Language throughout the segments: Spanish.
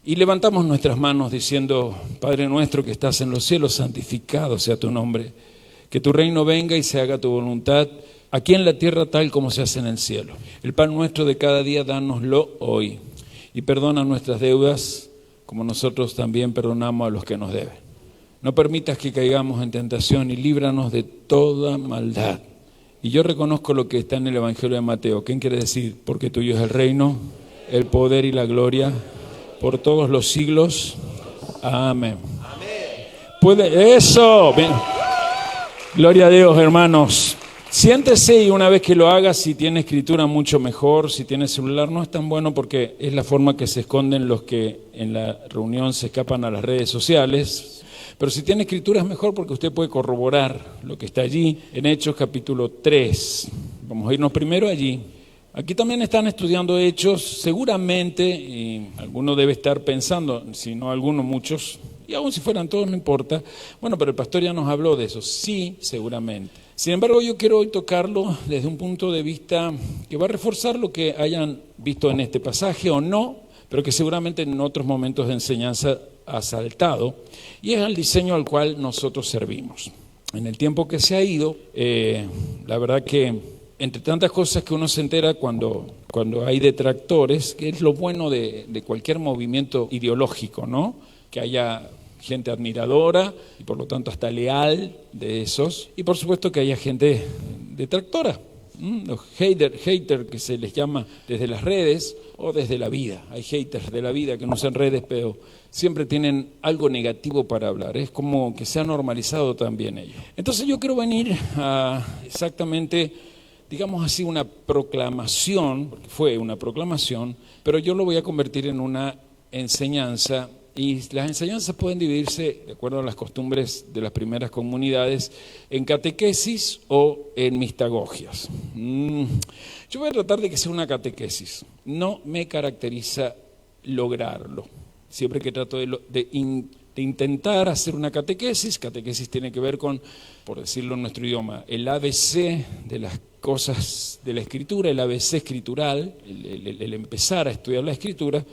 Y levantamos nuestras manos diciendo: Padre nuestro que estás en los cielos, santificado sea tu nombre. Que tu reino venga y se haga tu voluntad, aquí en la tierra tal como se hace en el cielo. El pan nuestro de cada día, dánoslo hoy. Y perdona nuestras deudas, como nosotros también perdonamos a los que nos deben. No permitas que caigamos en tentación y líbranos de toda maldad. Y yo reconozco lo que está en el Evangelio de Mateo. ¿Qué quiere decir? Porque tuyo es el reino, el poder y la gloria, por todos los siglos. Amén. ¿Puede? ¡Eso! Bien. Gloria a Dios, hermanos. Siéntese y una vez que lo haga, si tiene escritura mucho mejor, si tiene celular no es tan bueno porque es la forma que se esconden los que en la reunión se escapan a las redes sociales. Pero si tiene escritura es mejor porque usted puede corroborar lo que está allí en Hechos capítulo 3. Vamos a irnos primero allí. Aquí también están estudiando Hechos, seguramente, y alguno debe estar pensando, si no alguno, muchos, y aun si fueran todos no importa. Bueno, pero el pastor ya nos habló de eso, sí, seguramente. Sin embargo, yo quiero hoy tocarlo desde un punto de vista que va a reforzar lo que hayan visto en este pasaje o no, pero que seguramente en otros momentos de enseñanza ha saltado, y es el diseño al cual nosotros servimos. En el tiempo que se ha ido, la verdad que entre tantas cosas que uno se entera cuando hay detractores, que es lo bueno de cualquier movimiento ideológico, ¿no? Que haya gente admiradora y por lo tanto hasta leal de esos, y por supuesto que haya gente detractora, los haters que se les llama desde las redes o desde la vida. Hay haters de la vida que no usan redes, pero siempre tienen algo negativo para hablar. Es como que se ha normalizado también ello. Entonces yo quiero venir a exactamente, digamos así, una proclamación, porque fue una proclamación, pero yo lo voy a convertir en una enseñanza. Y las enseñanzas pueden dividirse, de acuerdo a las costumbres de las primeras comunidades, en catequesis o en mistagogias. Yo voy a tratar de que sea una catequesis. No me caracteriza lograrlo. Siempre que trato de intentar hacer una catequesis tiene que ver con, por decirlo en nuestro idioma, el ABC de las cosas de la escritura, el ABC escritural, el empezar a estudiar la escritura.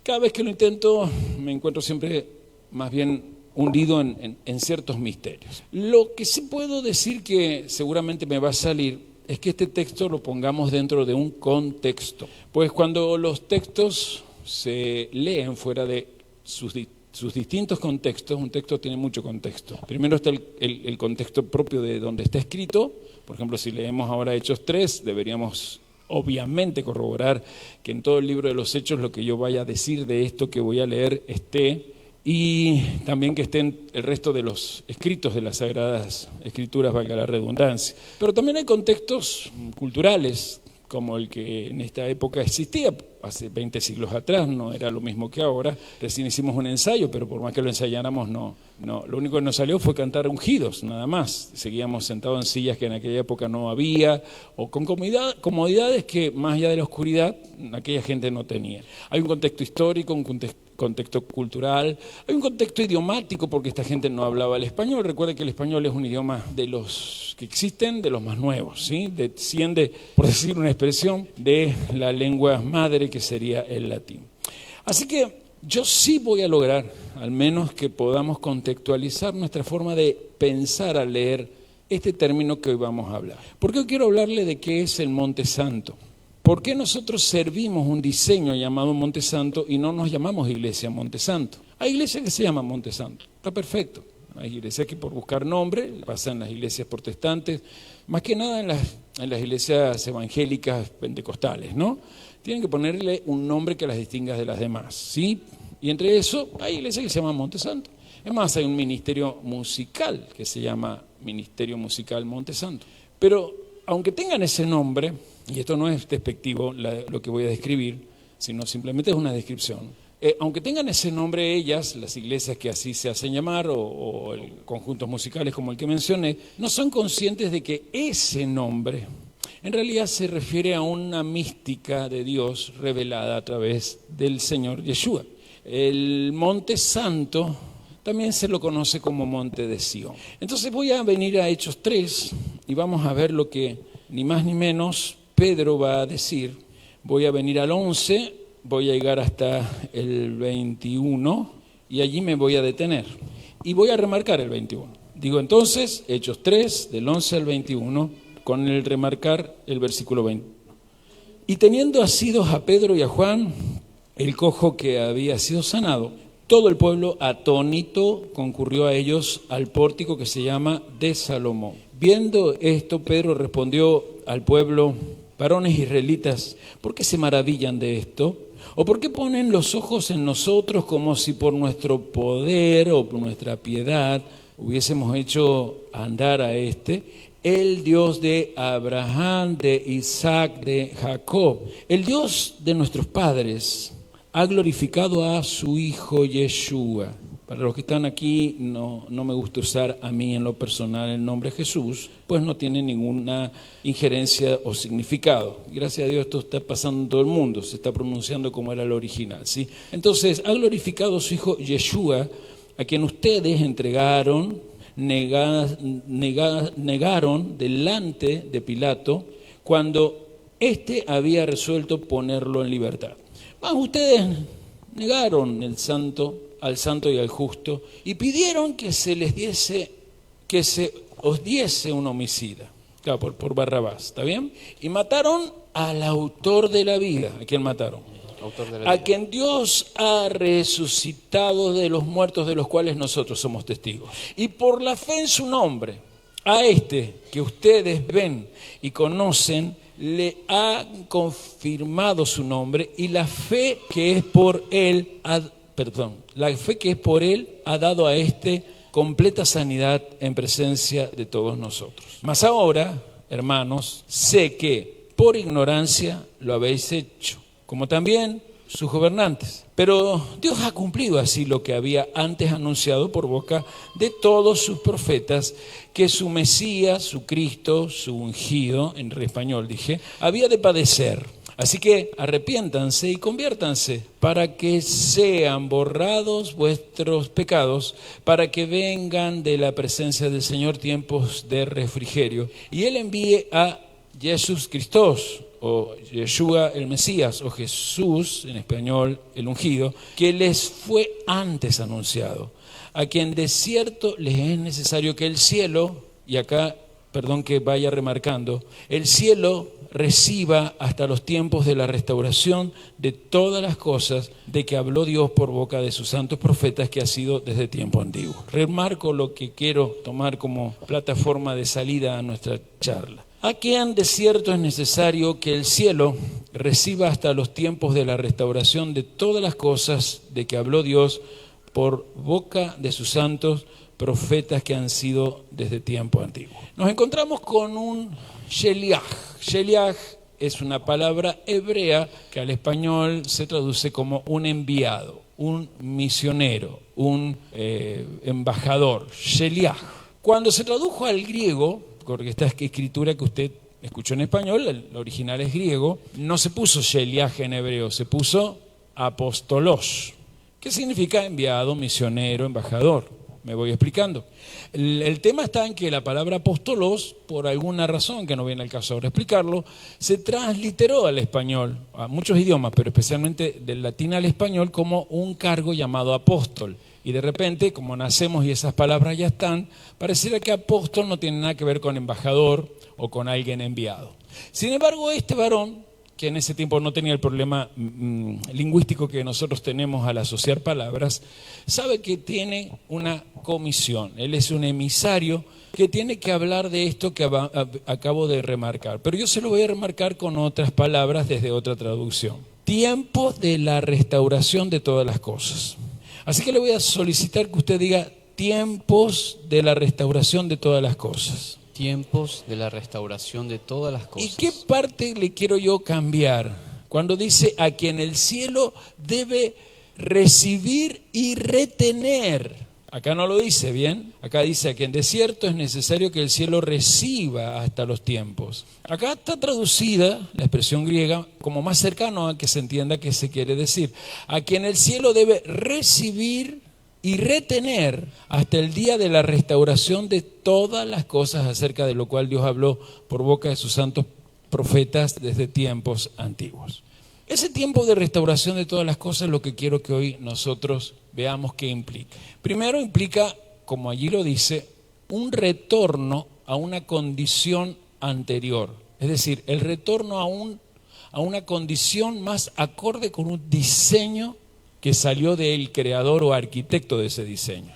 Cada vez que lo intento me encuentro siempre más bien hundido en ciertos misterios. Lo que sí puedo decir que seguramente me va a salir es que este texto lo pongamos dentro de un contexto. Pues cuando los textos se leen fuera de sus distintos contextos, un texto tiene mucho contexto. Primero está el contexto propio de donde está escrito. Por ejemplo, si leemos ahora Hechos 3, deberíamos obviamente corroborar que en todo el libro de los Hechos lo que yo vaya a decir de esto que voy a leer esté, y también que estén el resto de los escritos de las Sagradas Escrituras, valga la redundancia. Pero también hay contextos culturales, como el que en esta época existía, hace 20 siglos atrás, no era lo mismo que ahora. Recién hicimos un ensayo, pero por más que lo ensayáramos, no, lo único que nos salió fue cantar ungidos, nada más. Seguíamos sentados en sillas que en aquella época no había, o con comodidades que más allá de la oscuridad, aquella gente no tenía. Hay un contexto histórico, un contexto cultural, hay un contexto idiomático porque esta gente no hablaba el español. Recuerden que el español es un idioma de los que existen, de los más nuevos, ¿sí? Desciende, por decir una expresión, de la lengua madre que sería el latín. Así que yo sí voy a lograr, al menos que podamos contextualizar nuestra forma de pensar al leer este término que hoy vamos a hablar. ¿Por qué quiero hablarle de qué es el Monte Santo? ¿Por qué nosotros servimos un diseño llamado Monte Santo y no nos llamamos Iglesia Monte Santo? Hay iglesias que se llaman Monte Santo, está perfecto. Hay iglesias que por buscar nombre, pasa en las iglesias protestantes, más que nada en las iglesias evangélicas pentecostales, ¿no? Tienen que ponerle un nombre que las distinga de las demás, ¿sí? Y entre eso hay iglesias que se llaman Monte Santo. Es más, hay un ministerio musical que se llama Ministerio Musical Monte Santo. Pero aunque tengan ese nombre, y esto no es despectivo lo que voy a describir, sino simplemente es una descripción, aunque tengan ese nombre ellas, las iglesias que así se hacen llamar, o conjuntos musicales como el que mencioné, no son conscientes de que ese nombre en realidad se refiere a una mística de Dios revelada a través del Señor Yeshua. El Monte Santo también se lo conoce como Monte de Sión. Entonces voy a venir a Hechos 3 y vamos a ver lo que ni más ni menos Pedro va a decir. Voy a venir al 11 voy a llegar hasta el 21 y allí me voy a detener. Y voy a remarcar el 21. Digo entonces, Hechos 3, del 11 al 21, con el remarcar el versículo 20. Y teniendo asidos a Pedro y a Juan, el cojo que había sido sanado, todo el pueblo atónito concurrió a ellos al pórtico que se llama de Salomón. Viendo esto, Pedro respondió al pueblo: varones israelitas, ¿por qué se maravillan de esto? ¿O por qué ponen los ojos en nosotros como si por nuestro poder o por nuestra piedad hubiésemos hecho andar a el Dios de Abraham, de Isaac, de Jacob, el Dios de nuestros padres, ha glorificado a su Hijo Yeshua? Para los que están aquí, no me gusta usar a mí en lo personal el nombre Jesús, pues no tiene ninguna injerencia o significado. Gracias a Dios esto está pasando en todo el mundo, se está pronunciando como era el original, ¿sí? Entonces, ha glorificado a su Hijo Yeshua, a quien ustedes entregaron, negaron delante de Pilato, cuando éste había resuelto ponerlo en libertad. Ustedes negaron al santo y al justo, y pidieron que os diese un homicida, claro, por Barrabás, ¿está bien? Y mataron al autor de la vida. ¿A quién mataron? A quien Dios ha resucitado de los muertos, de los cuales nosotros somos testigos. Y por la fe en su nombre, a que ustedes ven y conocen, le ha confirmado su nombre, y la fe que es por él ha dado a completa sanidad en presencia de todos nosotros. Mas ahora, hermanos, sé que por ignorancia lo habéis hecho, como también sus gobernantes. Pero Dios ha cumplido así lo que había antes anunciado por boca de todos sus profetas, que su Mesías, su Cristo, su ungido, en español dije, había de padecer. Así que arrepiéntanse y conviértanse, para que sean borrados vuestros pecados, para que vengan de la presencia del Señor tiempos de refrigerio, y Él envíe a Jesús Cristo, o Yeshua el Mesías, o Jesús, en español el ungido, que les fue antes anunciado, a quien de cierto les es necesario que el cielo, y acá, perdón que vaya remarcando, el cielo reciba hasta los tiempos de la restauración de todas las cosas de que habló Dios por boca de sus santos profetas, que ha sido desde tiempo antiguo. Remarco lo que quiero tomar como plataforma de salida a nuestra charla. A quien de cierto es necesario que el cielo reciba hasta los tiempos de la restauración de todas las cosas de que habló Dios por boca de sus santos profetas, que han sido desde tiempo antiguo. Nos encontramos con un Sheliach. Sheliach es una palabra hebrea que al español se traduce como un enviado, un misionero, un embajador. Sheliach. Cuando se tradujo al griego, porque esta escritura que usted escuchó en español, el original es griego, no se puso Sheliach en hebreo, se puso apostolos, que significa enviado, misionero, embajador. Me voy explicando. El tema está en que la palabra apóstolos, por alguna razón que no viene al caso ahora explicarlo, se transliteró al español, a muchos idiomas, pero especialmente del latín al español, como un cargo llamado apóstol. Y de repente, como nacemos y esas palabras ya están, pareciera que apóstol no tiene nada que ver con embajador o con alguien enviado. Sin embargo, este varón, que en ese tiempo no tenía el problema lingüístico que nosotros tenemos al asociar palabras, sabe que tiene una comisión. Él es un emisario que tiene que hablar de esto que acabo de remarcar. Pero yo se lo voy a remarcar con otras palabras desde otra traducción. Tiempo de la restauración de todas las cosas. Así que le voy a solicitar que usted diga tiempos de la restauración de todas las cosas. Tiempos de la restauración de todas las cosas. ¿Y qué parte le quiero yo cambiar? Cuando dice a quien el cielo debe recibir y retener. Acá no lo dice bien. Acá dice a quien de cierto es necesario que el cielo reciba hasta los tiempos. Acá está traducida la expresión griega como más cercano a que se entienda qué se quiere decir. A quien el cielo debe recibir y retener hasta el día de la restauración de todas las cosas, acerca de lo cual Dios habló por boca de sus santos profetas desde tiempos antiguos. Ese tiempo de restauración de todas las cosas es lo que quiero que hoy nosotros veamos qué implica. Primero implica, como allí lo dice, un retorno a una condición anterior. Es decir, el retorno a una condición más acorde con un diseño que salió del creador o arquitecto de ese diseño.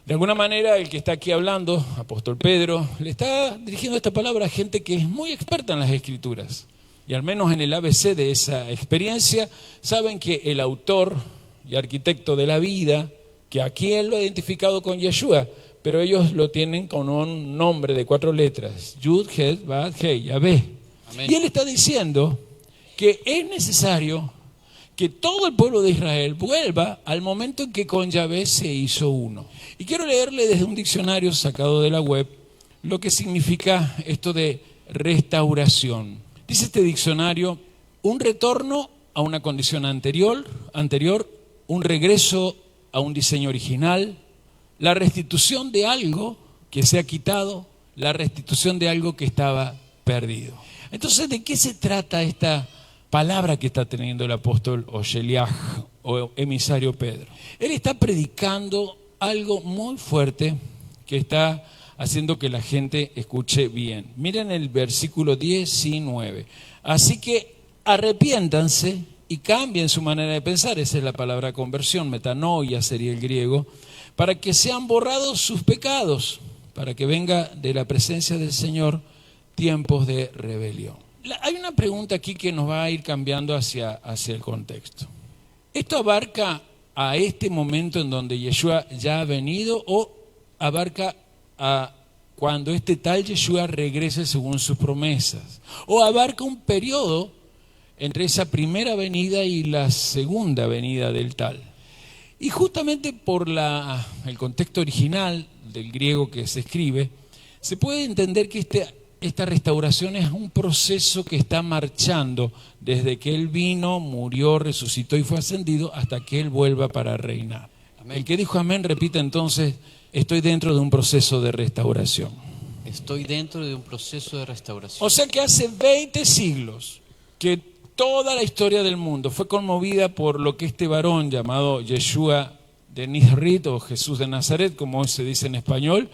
De alguna manera, el que está aquí hablando, apóstol Pedro, le está dirigiendo esta palabra a gente que es muy experta en las Escrituras. Y al menos en el ABC de esa experiencia, saben que el autor y arquitecto de la vida, que aquí él lo ha identificado con Yeshua, pero ellos lo tienen con un nombre de 4 letras, Yud, Het, Bad, Hei, Yahvé. Y él está diciendo que es necesario que todo el pueblo de Israel vuelva al momento en que con Yahvé se hizo uno. Y quiero leerle desde un diccionario sacado de la web lo que significa esto de restauración. Dice este diccionario, un retorno a una condición anterior, un regreso a un diseño original, la restitución de algo que se ha quitado, la restitución de algo que estaba perdido. Entonces, ¿de qué se trata esta palabra que está teniendo el apóstol o Sheliach o emisario Pedro? Él está predicando algo muy fuerte que está haciendo que la gente escuche bien. Miren el versículo 19. Así que arrepiéntanse y cambien su manera de pensar. Esa es la palabra conversión, metanoia sería el griego, para que sean borrados sus pecados, para que venga de la presencia del Señor tiempos de rebelión. Hay una pregunta aquí que nos va a ir cambiando hacia el contexto. ¿Esto abarca a este momento en donde Yeshua ya ha venido o abarca a cuando este tal Yeshua regrese según sus promesas? ¿O abarca un periodo entre esa primera venida y la segunda venida del tal? Y justamente por el contexto original del griego que se escribe, se puede entender que esta restauración es un proceso que está marchando desde que Él vino, murió, resucitó y fue ascendido hasta que Él vuelva para reinar. Amén. El que dijo amén repite entonces, estoy dentro de un proceso de restauración. Estoy dentro de un proceso de restauración. O sea que hace 20 siglos que toda la historia del mundo fue conmovida por lo que este varón llamado Yeshua de Nizrit o Jesús de Nazaret, como se dice en español,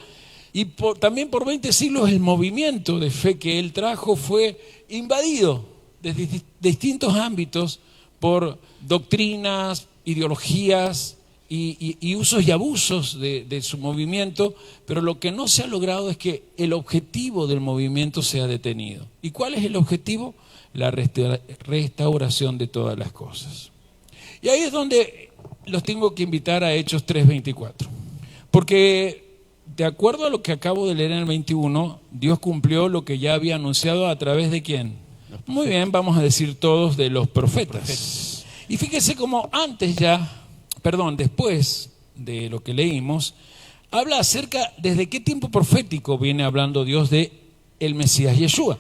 y también por 20 siglos el movimiento de fe que él trajo fue invadido desde distintos ámbitos por doctrinas, ideologías y usos y abusos de su movimiento, pero lo que no se ha logrado es que el objetivo del movimiento sea detenido. ¿Y cuál es el objetivo? La restauración de todas las cosas. Y ahí es donde los tengo que invitar a Hechos 3:24, porque de acuerdo a lo que acabo de leer en el 21, Dios cumplió lo que ya había anunciado a través de ¿quién? Muy bien, vamos a decir todos de los profetas. Y fíjese cómo después de lo que leímos, habla acerca desde qué tiempo profético viene hablando Dios de el Mesías Yeshua.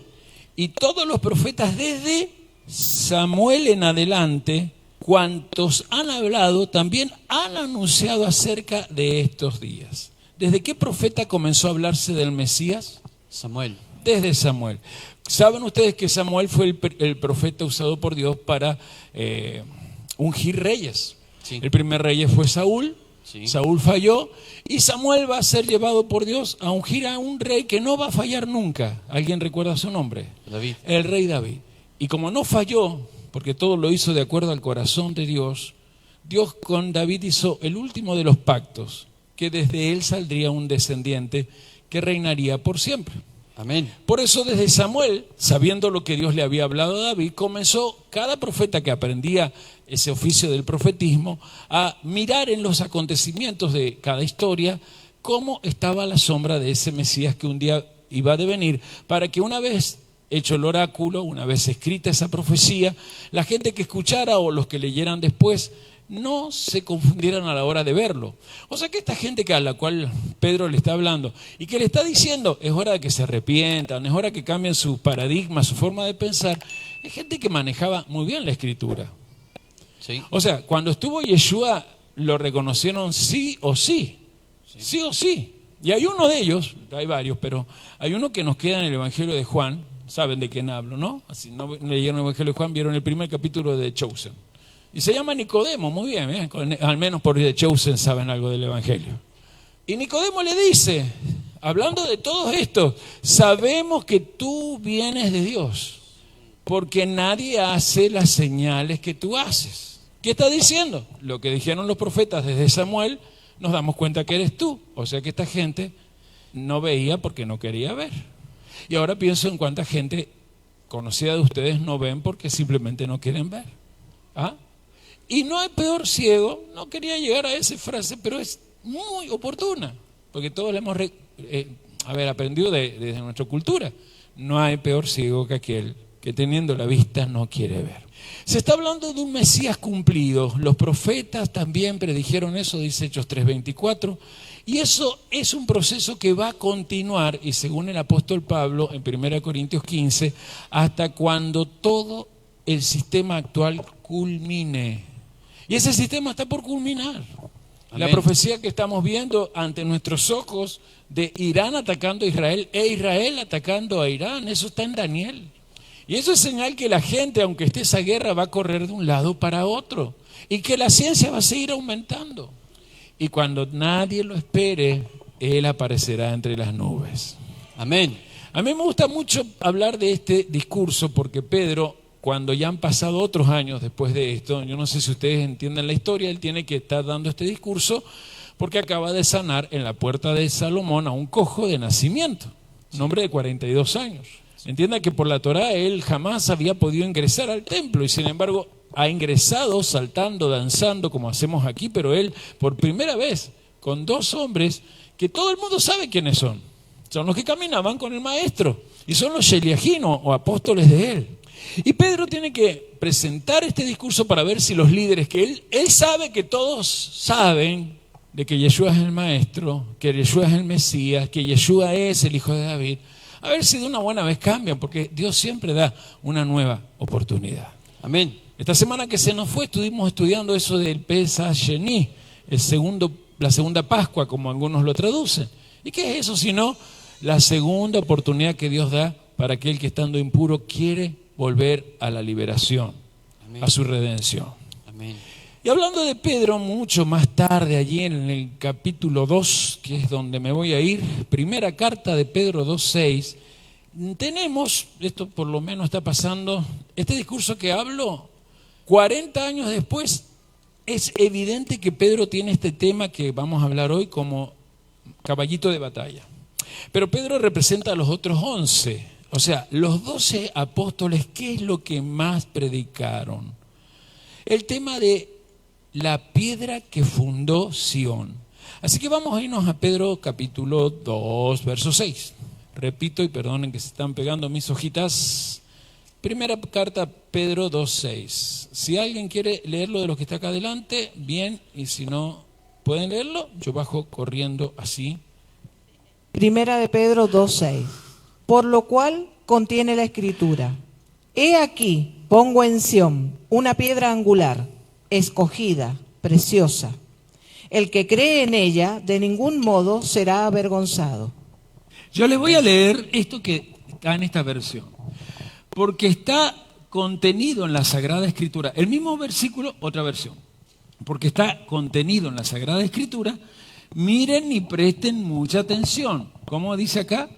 Y todos los profetas desde Samuel en adelante, cuantos han hablado, también han anunciado acerca de estos días. ¿Desde qué profeta comenzó a hablarse del Mesías? Samuel. Desde Samuel. ¿Saben ustedes que Samuel fue el profeta usado por Dios para ungir reyes? Sí. El primer rey fue Saúl. Sí. Saúl falló y Samuel va a ser llevado por Dios a ungir a un rey que no va a fallar nunca. ¿Alguien recuerda su nombre? David. El rey David. Y como no falló, porque todo lo hizo de acuerdo al corazón de Dios, Dios con David hizo el último de los pactos, que desde él saldría un descendiente que reinaría por siempre. Amén. Por eso desde Samuel, sabiendo lo que Dios le había hablado a David, comenzó cada profeta que aprendía ese oficio del profetismo a mirar en los acontecimientos de cada historia cómo estaba la sombra de ese Mesías que un día iba a devenir, para que una vez hecho el oráculo, una vez escrita esa profecía, la gente que escuchara o los que leyeran después no se confundieran a la hora de verlo. O sea que esta gente a la cual Pedro le está hablando y que le está diciendo es hora de que se arrepientan, es hora que cambien su paradigma, su forma de pensar, es gente que manejaba muy bien la escritura. Sí. O sea, cuando estuvo Yeshua lo reconocieron sí o sí. Sí o sí. Y hay uno de ellos, hay varios, pero hay uno que nos queda en el Evangelio de Juan, saben de quién hablo, ¿no? Así no leyeron el Evangelio de Juan, vieron el primer capítulo de The Chosen. Y se llama Nicodemo, muy bien, ¿eh? Al menos por The Chosen saben algo del Evangelio. Y Nicodemo le dice, hablando de todo esto, sabemos que tú vienes de Dios, porque nadie hace las señales que tú haces. ¿Qué está diciendo? Lo que dijeron los profetas desde Samuel, nos damos cuenta que eres tú. O sea que esta gente no veía porque no quería ver. Y ahora pienso en cuánta gente conocida de ustedes no ven porque simplemente no quieren ver. ¿Ah? Y no hay peor ciego, no quería llegar a esa frase, pero es muy oportuna, porque todos le hemos aprendido desde nuestra cultura. No hay peor ciego que aquel que teniendo la vista no quiere ver. Se está hablando de un Mesías cumplido. Los profetas también predijeron eso, dice Hechos 3:24. Y eso es un proceso que va a continuar, y según el apóstol Pablo, en 1 Corintios 15, hasta cuando todo el sistema actual culmine. Y ese sistema está por culminar. Amén. La profecía que estamos viendo ante nuestros ojos de Irán atacando a Israel e Israel atacando a Irán, eso está en Daniel. Y eso es señal que la gente, aunque esté esa guerra, va a correr de un lado para otro. Y que la ciencia va a seguir aumentando. Y cuando nadie lo espere, Él aparecerá entre las nubes. Amén. A mí me gusta mucho hablar de este discurso porque Pedro, cuando ya han pasado otros años después de esto, yo no sé si ustedes entienden la historia, él tiene que estar dando este discurso porque acaba de sanar en la puerta de Salomón a un cojo de nacimiento, un hombre de 42 años. Entienda que por la Torá él jamás había podido ingresar al templo y sin embargo ha ingresado saltando, danzando como hacemos aquí, pero él por primera vez con dos hombres que todo el mundo sabe quiénes son. Son los que caminaban con el maestro y son los sheliajín o apóstoles de él. Y Pedro tiene que presentar este discurso para ver si los líderes, que él sabe que todos saben de que Yeshua es el maestro, que Yeshua es el Mesías, que Yeshua es el hijo de David, a ver si de una buena vez cambian, porque Dios siempre da una nueva oportunidad. Amén. Esta semana que se nos fue estuvimos estudiando eso del Pesach Sheni, la segunda Pascua, como algunos lo traducen. ¿Y qué es eso sino la segunda oportunidad que Dios da para aquel que estando impuro quiere volver a la liberación, amén, a su redención? Amén. Y hablando de Pedro, mucho más tarde, allí en el capítulo 2, que es donde me voy a ir, primera carta de Pedro 2:6, tenemos, esto por lo menos está pasando, este discurso que hablo, 40 años después, es evidente que Pedro tiene este tema que vamos a hablar hoy como caballito de batalla. Pero Pedro representa a los otros 11, o sea, los 12 apóstoles, ¿qué es lo que más predicaron? El tema de la piedra que fundó Sión. Así que vamos a irnos a Pedro capítulo 2, verso 6. Repito y perdonen que se están pegando mis hojitas. Primera carta Pedro 2:6. Si alguien quiere leerlo de los que está acá adelante, bien, y si no pueden leerlo, yo bajo corriendo así. Primera de Pedro 2:6. Por lo cual contiene la escritura: He aquí, pongo en Sión una piedra angular, escogida, preciosa. El que cree en ella, de ningún modo será avergonzado. Yo les voy a leer esto que está en esta versión, porque está contenido en la Sagrada Escritura. El mismo versículo, otra versión. Porque está contenido en la Sagrada Escritura. Miren y presten mucha atención. ¿Cómo dice acá?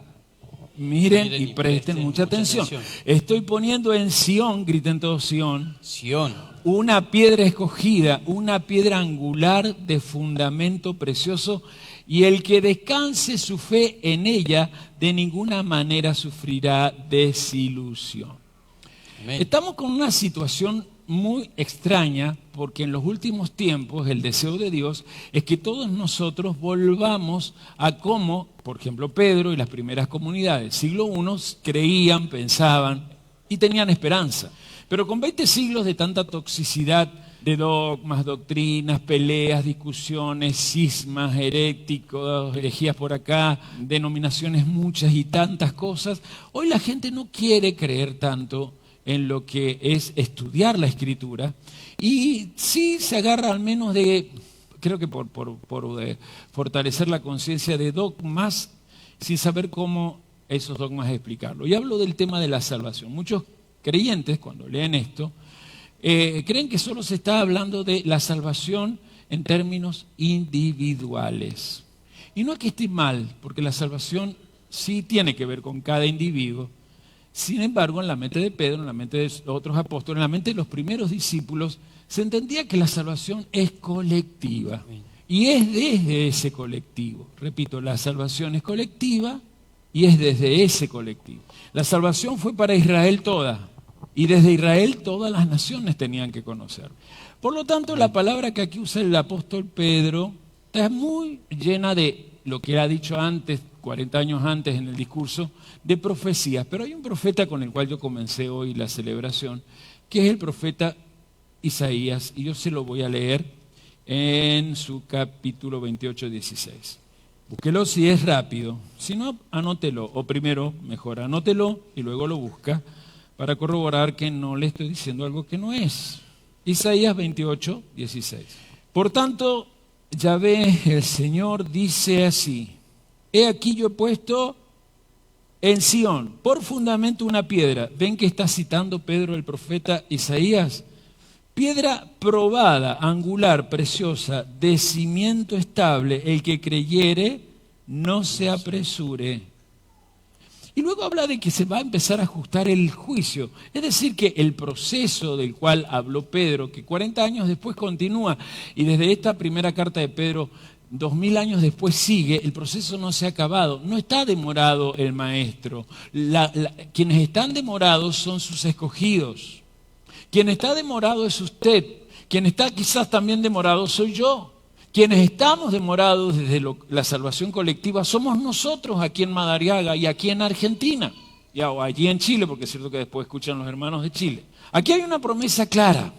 Miren y presten mucha atención. Estoy poniendo en Sión, griten todos Sión. Sión. Una piedra escogida, una piedra angular de fundamento precioso, y el que descanse su fe en ella, de ninguna manera sufrirá desilusión. Amén. Estamos con una situación muy extraña, porque en los últimos tiempos el deseo de Dios es que todos nosotros volvamos a como, por ejemplo, Pedro y las primeras comunidades, siglo I, creían, pensaban y tenían esperanza. Pero con 20 siglos de tanta toxicidad, de dogmas, doctrinas, peleas, discusiones, cismas, heréticos, herejías por acá, denominaciones muchas y tantas cosas, hoy la gente no quiere creer tanto en lo que es estudiar la Escritura y sí se agarra al menos de, creo que por fortalecer la conciencia de dogmas sin saber cómo esos dogmas explicarlo. Y hablo del tema de la salvación. Muchos creyentes, cuando leen esto, creen que solo se está hablando de la salvación en términos individuales. Y no es que esté mal, porque la salvación sí tiene que ver con cada individuo. Sin embargo, en la mente de Pedro, en la mente de otros apóstoles, en la mente de los primeros discípulos, se entendía que la salvación es colectiva. Y es desde ese colectivo. Repito, la salvación es colectiva y es desde ese colectivo. La salvación fue para Israel toda. Y desde Israel todas las naciones tenían que conocer. Por lo tanto, la palabra que aquí usa el apóstol Pedro está muy llena de lo que él ha dicho antes, 40 años antes en el discurso, de profecías. Pero hay un profeta con el cual yo comencé hoy la celebración, que es el profeta Isaías, y yo se lo voy a leer en su capítulo 28, 16. Búsquelo si es rápido, si no, anótelo, o primero, mejor, anótelo y luego lo busca para corroborar que no le estoy diciendo algo que no es. Isaías 28, 16. Por tanto, Yahvé, el Señor, dice así: he aquí yo he puesto en Sión por fundamento una piedra. ¿Ven que está citando Pedro el profeta Isaías? Piedra probada, angular, preciosa, de cimiento estable, el que creyere no se apresure. Y luego habla de que se va a empezar a ajustar el juicio. Es decir, que el proceso del cual habló Pedro, que 40 años después continúa, y desde esta primera carta de Pedro, 2000 años después sigue, el proceso no se ha acabado. No está demorado el maestro. Quienes están demorados son sus escogidos. Quien está demorado es usted. Quien está quizás también demorado soy yo. Quienes estamos demorados desde la salvación colectiva somos nosotros aquí en Madariaga y aquí en Argentina. O allí en Chile, porque es cierto que después escuchan los hermanos de Chile. Aquí hay una promesa clara.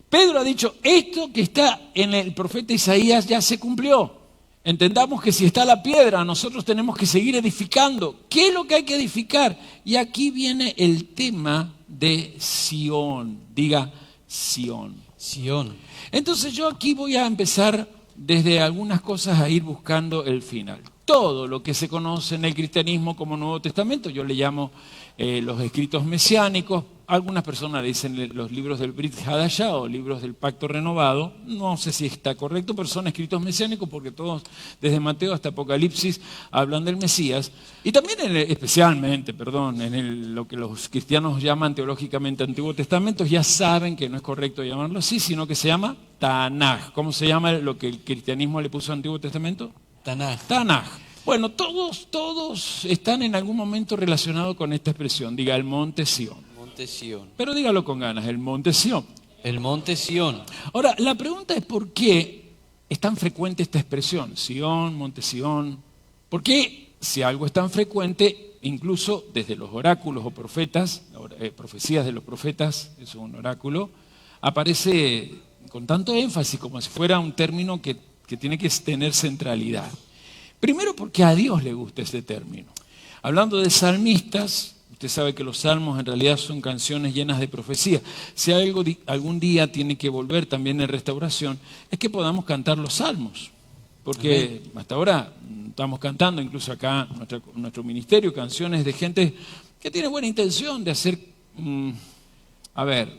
Pedro ha dicho, esto que está en el profeta Isaías ya se cumplió. Entendamos que si está la piedra, nosotros tenemos que seguir edificando. ¿Qué es lo que hay que edificar? Y aquí viene el tema de Sión. Diga Sión. Sión. Entonces yo aquí voy a empezar desde algunas cosas a ir buscando el final. Todo lo que se conoce en el cristianismo como Nuevo Testamento, yo le llamo los escritos mesiánicos. Algunas personas le dicen los libros del Brit Hadashah o libros del Pacto Renovado. No sé si está correcto, pero son escritos mesiánicos porque todos, desde Mateo hasta Apocalipsis, hablan del Mesías. Y también, especialmente, en lo que los cristianos llaman teológicamente Antiguo Testamento, ya saben que no es correcto llamarlo así, sino que se llama Tanaj. ¿Cómo se llama lo que el cristianismo le puso Antiguo Testamento? Tanaj. Tanaj. Bueno, todos están en algún momento relacionados con esta expresión. Diga, el monte Sión. Monte Sión. Pero dígalo con ganas, el monte Sión. El monte Sión. Ahora, la pregunta es ¿por qué es tan frecuente esta expresión? Sión, monte Sión. ¿Por qué, si algo es tan frecuente, incluso desde los oráculos o profetas, profecías de los profetas, es un oráculo, aparece con tanto énfasis como si fuera un término que tiene que tener centralidad? Primero porque a Dios le gusta este término. Hablando de salmistas, usted sabe que los salmos en realidad son canciones llenas de profecía. Si algún día tiene que volver también en restauración, es que podamos cantar los salmos. Porque hasta ahora estamos cantando, incluso acá en nuestro ministerio, canciones de gente que tiene buena intención de hacer,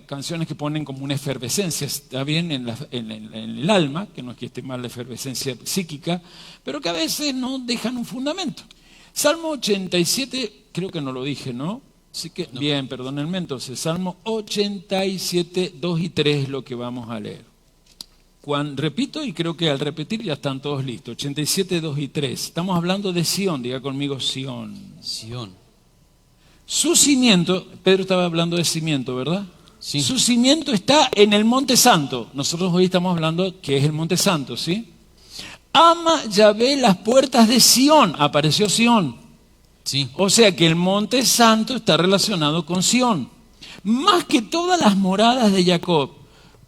canciones que ponen como una efervescencia, está bien en el alma, que no es que esté mal la efervescencia psíquica, pero que a veces no dejan un fundamento. Salmo 87, creo que no lo dije, ¿no? Así que, no. Bien, perdónenme entonces, Salmo 87, 2 y 3 es lo que vamos a leer. Repito, y creo que al repetir ya están todos listos, 87, 2 y 3. Estamos hablando de Sión, diga conmigo Sión. Sión. Su cimiento, Pedro estaba hablando de cimiento, ¿verdad? Sí. Su cimiento está en el Monte Santo. Nosotros hoy estamos hablando que es el Monte Santo, ¿sí? Ama Yahvé las puertas de Sión. Apareció Sión. Sí. O sea que el Monte Santo está relacionado con Sión. Más que todas las moradas de Jacob.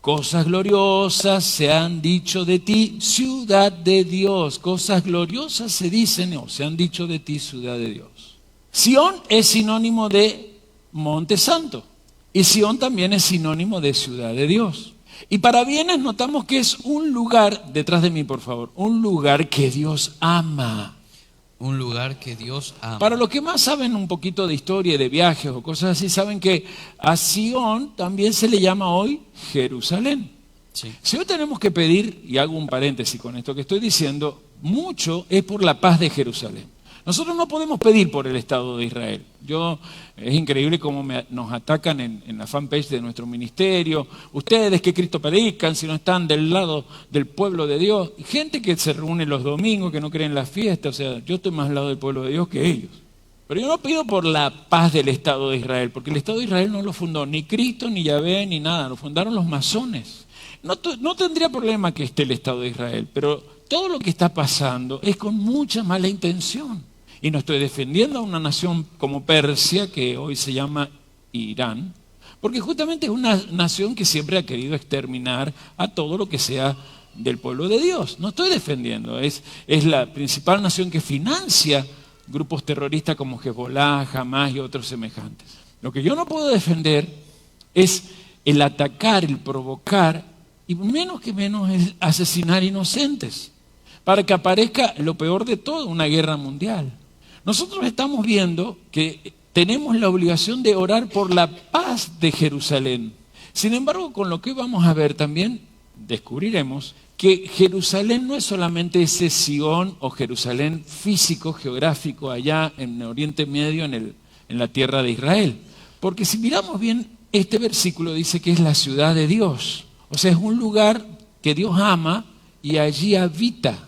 Cosas gloriosas se han dicho de ti, ciudad de Dios. Cosas gloriosas se dicen o se han dicho de ti, ciudad de Dios. Sión es sinónimo de Monte Santo y Sión también es sinónimo de ciudad de Dios. Y para bienes notamos que es un lugar, detrás de mí por favor, un lugar que Dios ama. Un lugar que Dios ama. Para los que más saben un poquito de historia, de viajes o cosas así, saben que a Sion también se le llama hoy Jerusalén. Sí. Si hoy tenemos que pedir, y hago un paréntesis con esto que estoy diciendo, mucho es por la paz de Jerusalén. Nosotros no podemos pedir por el Estado de Israel. Es increíble cómo nos atacan en la fanpage de nuestro ministerio. Ustedes que Cristo predican, si no están del lado del pueblo de Dios. Y gente que se reúne los domingos, que no creen en la fiesta. O sea, yo estoy más al lado del pueblo de Dios que ellos. Pero yo no pido por la paz del Estado de Israel, porque el Estado de Israel no lo fundó ni Cristo, ni Yahvé, ni nada. Lo fundaron los masones. No tendría problema que esté el Estado de Israel, pero todo lo que está pasando es con mucha mala intención. Y no estoy defendiendo a una nación como Persia, que hoy se llama Irán, porque justamente es una nación que siempre ha querido exterminar a todo lo que sea del pueblo de Dios. No estoy defendiendo, es la principal nación que financia grupos terroristas como Hezbollah, Hamas y otros semejantes. Lo que yo no puedo defender es el atacar, el provocar, y menos el asesinar inocentes, para que aparezca lo peor de todo, una guerra mundial. Nosotros estamos viendo que tenemos la obligación de orar por la paz de Jerusalén. Sin embargo, con lo que vamos a ver también, descubriremos que Jerusalén no es solamente ese Sion o Jerusalén físico, geográfico, allá en Oriente Medio, en la tierra de Israel. Porque si miramos bien, este versículo dice que es la ciudad de Dios. O sea, es un lugar que Dios ama y allí habita.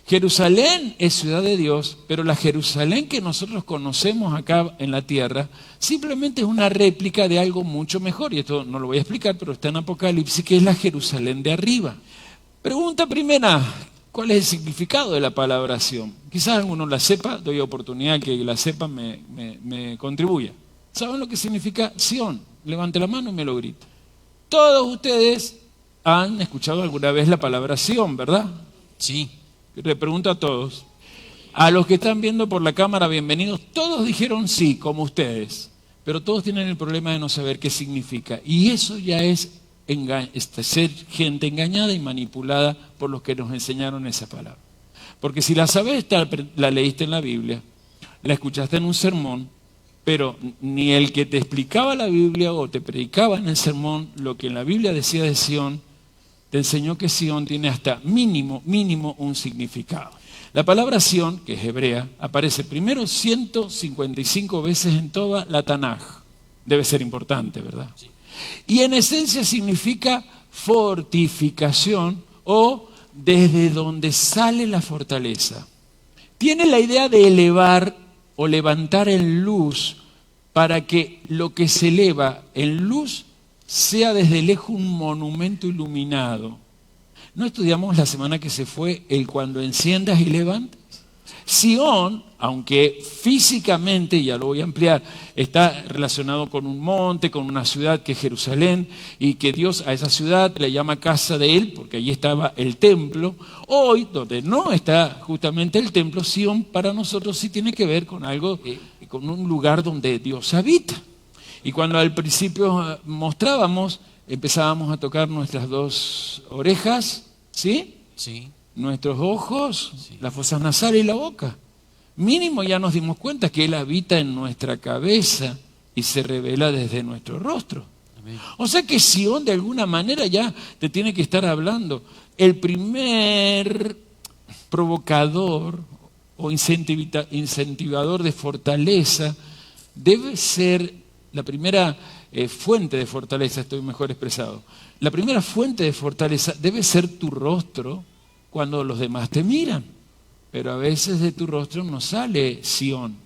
Jerusalén es ciudad de Dios, pero la Jerusalén que nosotros conocemos acá en la tierra simplemente es una réplica de algo mucho mejor. Y esto no lo voy a explicar, pero está en Apocalipsis, que es la Jerusalén de arriba. Pregunta primera, ¿cuál es el significado de la palabra Sion? Quizás alguno la sepa, doy oportunidad que la sepa, me contribuya. ¿Saben lo que significa Sion? Levante la mano y me lo grita. Todos ustedes han escuchado alguna vez la palabra Sion, ¿verdad? Sí. Le pregunto a todos. A los que están viendo por la cámara, bienvenidos. Todos dijeron sí, como ustedes. Pero todos tienen el problema de no saber qué significa. Y eso ya es ser gente engañada y manipulada por los que nos enseñaron esa palabra. Porque si la sabes, la leíste en la Biblia, la escuchaste en un sermón, pero ni el que te explicaba la Biblia o te predicaba en el sermón lo que en la Biblia decía de Sion, te enseñó que Sion tiene hasta mínimo un significado. La palabra Sion, que es hebrea, aparece primero 155 veces en toda la Tanaj. Debe ser importante, ¿verdad? Sí. Y en esencia significa fortificación o desde donde sale la fortaleza. Tiene la idea de elevar o levantar en luz para que lo que se eleva en luz sea desde lejos un monumento iluminado. ¿No estudiamos la semana que se fue el cuando enciendas y levantas? Sion, aunque físicamente, ya lo voy a ampliar, está relacionado con un monte, con una ciudad que es Jerusalén, y que Dios a esa ciudad le llama casa de él, porque allí estaba el templo. Hoy, donde no está justamente el templo, Sion para nosotros sí tiene que ver con algo, con un lugar donde Dios habita. Y cuando al principio mostrábamos, empezábamos a tocar nuestras dos orejas, ¿sí? Sí. Nuestros ojos, Sí. las fosas nasales y la boca. Mínimo ya nos dimos cuenta que Él habita en nuestra cabeza y se revela desde nuestro rostro. Amén. O sea que Sion de alguna manera ya te tiene que estar hablando. El primer provocador o incentivador de fortaleza debe ser la primera fuente de fortaleza, estoy mejor expresado. La primera fuente de fortaleza debe ser tu rostro cuando los demás te miran. Pero a veces de tu rostro no sale Sion.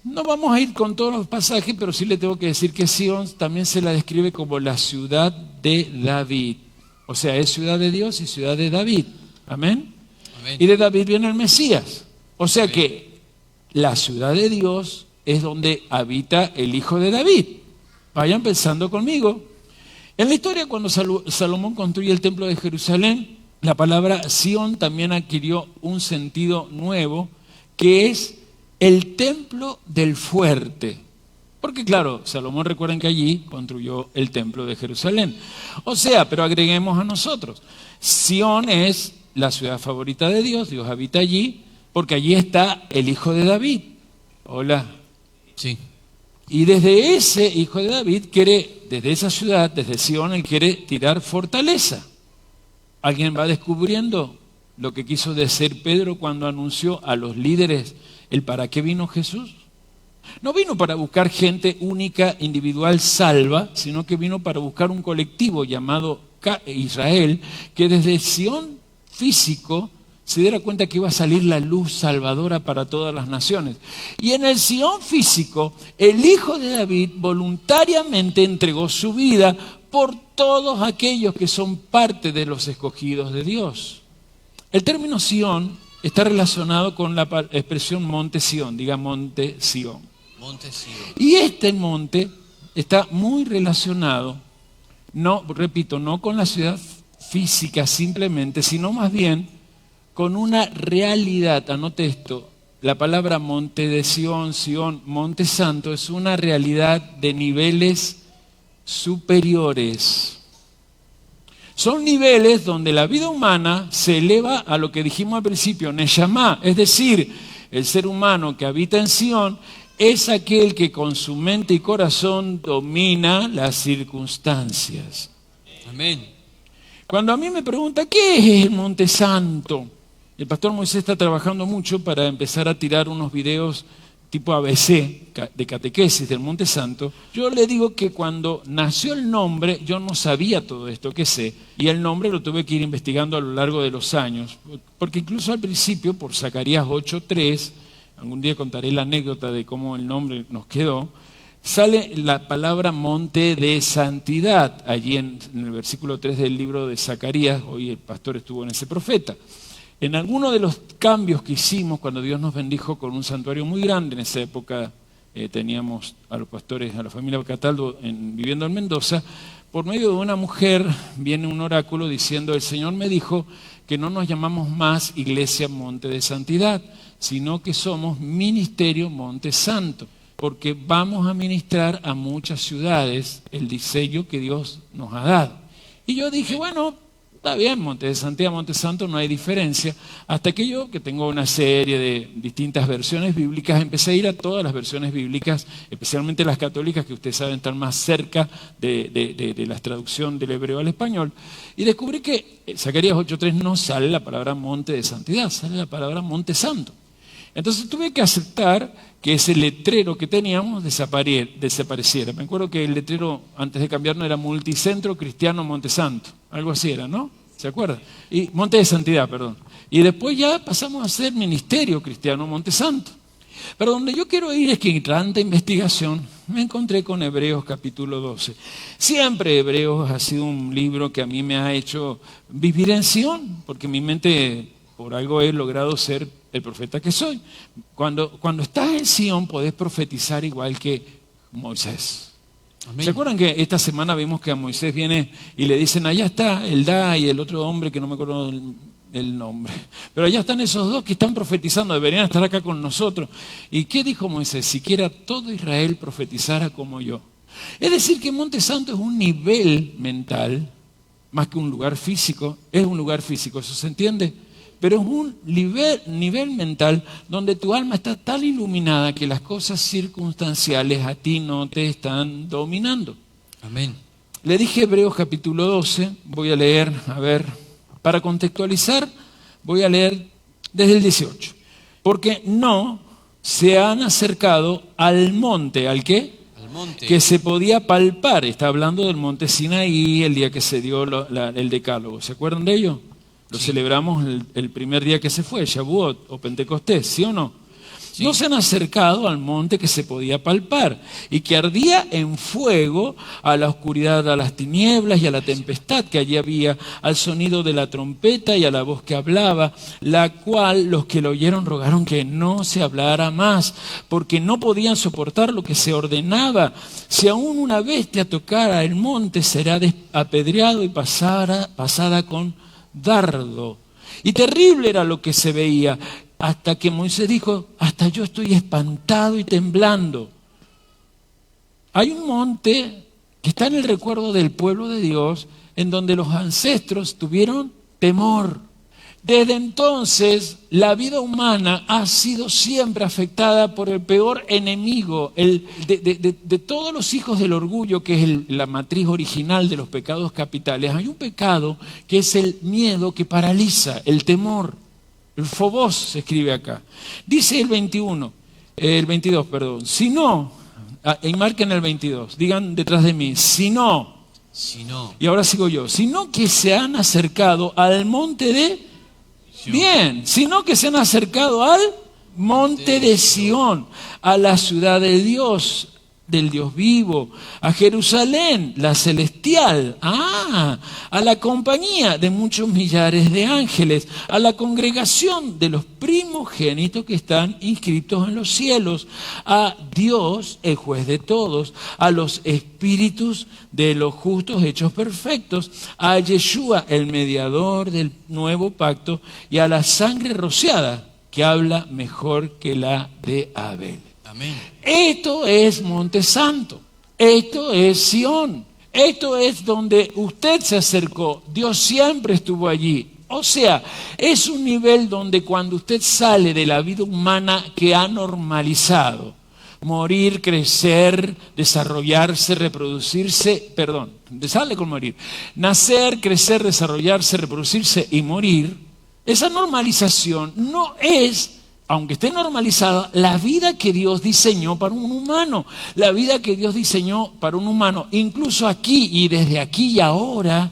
No vamos a ir con todos los pasajes, pero sí le tengo que decir que Sion también se la describe como la ciudad de David. O sea, es ciudad de Dios y ciudad de David. Amén. Amén. Y de David viene el Mesías. O sea que la ciudad de Dios es donde habita el hijo de David. Vayan pensando conmigo. En la historia, cuando Salomón construye el templo de Jerusalén, la palabra Sion también adquirió un sentido nuevo, que es el templo del fuerte. Porque claro, Salomón, recuerden que allí construyó el templo de Jerusalén. O sea, pero agreguemos a nosotros, Sion es la ciudad favorita de Dios, Dios habita allí, porque allí está el hijo de David. Hola. Sí. Y desde ese hijo de David desde esa ciudad, desde Sion, él quiere tirar fortaleza. ¿Alguien va descubriendo lo que quiso decir Pedro cuando anunció a los líderes el para qué vino Jesús? No vino para buscar gente única, individual, salva, sino que vino para buscar un colectivo llamado Israel, que desde Sion físico se diera cuenta que iba a salir la luz salvadora para todas las naciones. Y en el Sion físico, el hijo de David voluntariamente entregó su vida por todos aquellos que son parte de los escogidos de Dios. El término Sion está relacionado con la expresión monte Sion, diga monte Sion. Monte Sion. Y este monte está muy relacionado, no con la ciudad física simplemente, sino más bien con una realidad. Anote esto, la palabra monte de Sion, monte santo, es una realidad de niveles superiores. Son niveles donde la vida humana se eleva a lo que dijimos al principio, Neshama, es decir, el ser humano que habita en Sion es aquel que con su mente y corazón domina las circunstancias. Amén. Cuando a mí me preguntan, ¿qué es el Monte Santo? El pastor Moisés está trabajando mucho para empezar a tirar unos videos tipo ABC, de catequesis del Monte Santo. Yo le digo que cuando nació el nombre, yo no sabía todo esto que sé, y el nombre lo tuve que ir investigando a lo largo de los años, porque incluso al principio, por Zacarías 8:3, algún día contaré la anécdota de cómo el nombre nos quedó, sale la palabra monte de santidad, allí en el versículo 3 del libro de Zacarías. Hoy el pastor estuvo en ese profeta. En alguno de los cambios que hicimos cuando Dios nos bendijo con un santuario muy grande, en esa época teníamos a los pastores, a la familia Cataldo viviendo en Mendoza, por medio de una mujer viene un oráculo diciendo: el Señor me dijo que no nos llamamos más Iglesia Monte de Santidad, sino que somos Ministerio Monte Santo, porque vamos a ministrar a muchas ciudades el diseño que Dios nos ha dado. Y yo dije, bueno, está bien, Monte de Santidad, Monte Santo, no hay diferencia. Hasta que yo, que tengo una serie de distintas versiones bíblicas, empecé a ir a todas las versiones bíblicas, especialmente las católicas, que ustedes saben están más cerca de la traducción del hebreo al español, y descubrí que Zacarías 8:3 no sale la palabra Monte de Santidad, sale la palabra Monte Santo. Entonces tuve que aceptar que ese letrero que teníamos desapareciera. Me acuerdo que el letrero antes de cambiarnos era Multicentro Cristiano Monte Santo, algo así era, ¿no? ¿Se acuerdan? Y Monte de Santidad, perdón. Y después ya pasamos a ser Ministerio Cristiano Monte Santo. Pero donde yo quiero ir es que en tanta investigación me encontré con Hebreos capítulo 12. Siempre Hebreos ha sido un libro que a mí me ha hecho vivir en Sion, porque mi mente, por algo he logrado ser el profeta que soy. Cuando estás en Sion podés profetizar igual que Moisés. Amén. ¿Se acuerdan que esta semana vimos que a Moisés viene y le dicen, allá está el Da y el otro hombre que no me acuerdo el nombre, pero allá están esos dos que están profetizando, deberían estar acá con nosotros? ¿Y qué dijo Moisés? Siquiera todo Israel profetizara como yo. Es decir, que Monte Santo es un nivel mental, más que un lugar físico. Es un lugar físico, ¿eso se entiende? Pero es un nivel mental donde tu alma está tan iluminada que las cosas circunstanciales a ti no te están dominando. Amén. Le dije Hebreos capítulo 12, voy a leer, para contextualizar, voy a leer desde el 18. Porque no se han acercado al monte, ¿al qué? Al monte. Que se podía palpar. Está hablando del monte Sinaí, el día que se dio el decálogo. ¿Se acuerdan de ello? Lo celebramos el primer día que se fue, Shavuot o Pentecostés, ¿sí o no? Sí. No se han acercado al monte que se podía palpar y que ardía en fuego, a la oscuridad, a las tinieblas y a la tempestad que allí había, al sonido de la trompeta y a la voz que hablaba, la cual los que lo oyeron rogaron que no se hablara más, porque no podían soportar lo que se ordenaba. Si aún una bestia tocara el monte, será apedreado y pasada con dardo. Y terrible era lo que se veía, hasta que Moisés dijo, hasta yo estoy espantado y temblando. Hay un monte que está en el recuerdo del pueblo de Dios, en donde los ancestros tuvieron temor. Desde entonces, la vida humana ha sido siempre afectada por el peor enemigo, de todos los hijos del orgullo, que es la matriz original de los pecados capitales. Hay un pecado que es el miedo que paraliza, el temor. El phobos se escribe acá. Dice el 22, perdón. Si no, y marquen el 22, digan detrás de mí, si no, y ahora sigo yo, sino que se han acercado al monte de... Bien, sino que se han acercado al monte de Sión, a la ciudad de Dios, del Dios vivo, a Jerusalén, la celestial, a la compañía de muchos millares de ángeles, a la congregación de los primogénitos que están inscritos en los cielos, a Dios, el juez de todos, a los espíritus de los justos hechos perfectos, a Yeshua, el mediador del nuevo pacto, y a la sangre rociada, que habla mejor que la de Abel. Amén. Esto es Monte Santo, esto es Sión, esto es donde usted se acercó, Dios siempre estuvo allí. O sea, es un nivel donde cuando usted sale de la vida humana que ha normalizado, morir, crecer, desarrollarse, reproducirse, sale con morir, nacer, crecer, desarrollarse, reproducirse y morir, esa normalización no es, aunque esté normalizada, la vida que Dios diseñó para un humano. La vida que Dios diseñó para un humano, incluso aquí y desde aquí y ahora,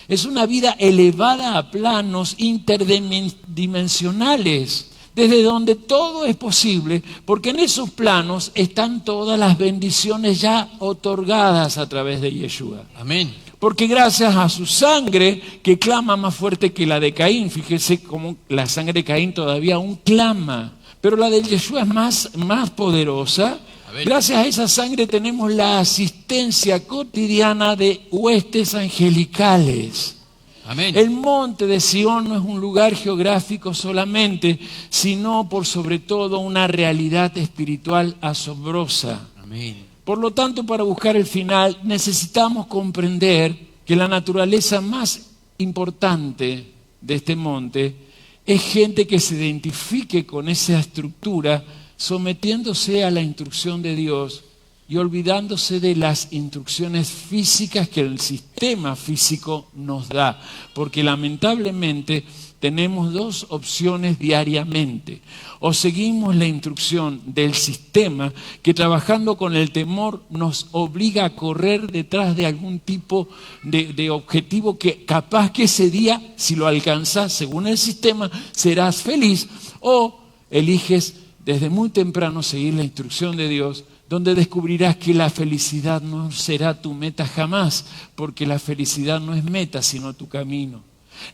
es una vida elevada a planos interdimensionales, desde donde todo es posible, porque en esos planos están todas las bendiciones ya otorgadas a través de Yeshua. Amén. Porque gracias a su sangre, que clama más fuerte que la de Caín, fíjese cómo la sangre de Caín todavía aún clama, pero la de Yeshua es más poderosa. Gracias a esa sangre tenemos la asistencia cotidiana de huestes angelicales. Amén. El monte de Sión no es un lugar geográfico solamente, sino por sobre todo una realidad espiritual asombrosa. Amén. Por lo tanto, para buscar el final, necesitamos comprender que la naturaleza más importante de este monte es gente que se identifique con esa estructura, sometiéndose a la instrucción de Dios y olvidándose de las instrucciones físicas que el sistema físico nos da. Porque lamentablemente tenemos dos opciones diariamente. O seguimos la instrucción del sistema que, trabajando con el temor, nos obliga a correr detrás de algún tipo de objetivo que capaz que ese día, si lo alcanzas según el sistema, serás feliz. O eliges desde muy temprano seguir la instrucción de Dios, donde descubrirás que la felicidad no será tu meta jamás, porque la felicidad no es meta, sino tu camino.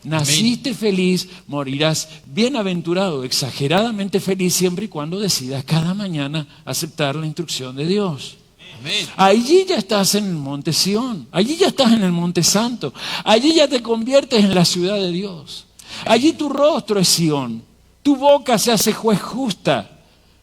Naciste feliz, morirás bienaventurado, exageradamente feliz, siempre y cuando decidas cada mañana aceptar la instrucción de Dios. Amén. Allí ya estás en el monte Sión, allí ya estás en el monte santo, allí ya te conviertes en la ciudad de Dios. Allí tu rostro es Sión, tu boca se hace juez justa,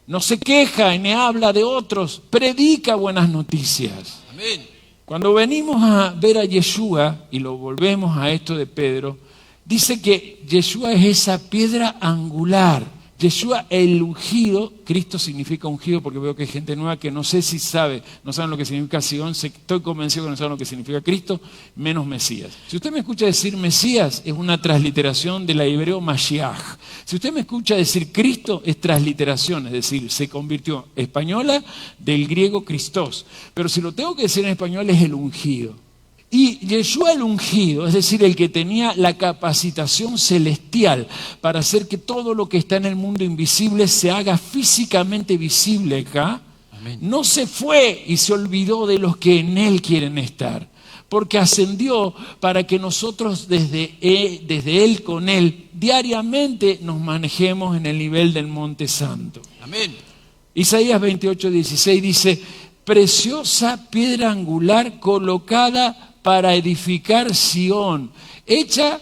no se queja ni habla de otros, predica buenas noticias. Amén. Cuando venimos a ver a Yeshua, y lo volvemos a esto de Pedro, dice que Yeshua es esa piedra angular. Yeshua el ungido, Cristo significa ungido, porque veo que hay gente nueva que no sé si no saben lo que significa Sion, estoy convencido que no saben lo que significa Cristo, menos Mesías. Si usted me escucha decir Mesías, es una transliteración del hebreo Mashiach. Si usted me escucha decir Cristo, es transliteración, es decir, se convirtió española del griego Christos. Pero si lo tengo que decir en español, es el ungido. Y Yeshua el ungido, es decir, el que tenía la capacitación celestial para hacer que todo lo que está en el mundo invisible se haga físicamente visible acá, Amén. no se fue y se olvidó de los que en él quieren estar, porque ascendió para que nosotros desde él con él diariamente nos manejemos en el nivel del Monte Santo. Amén. Isaías 28:16 dice: preciosa piedra angular colocada para edificar Sión, hecha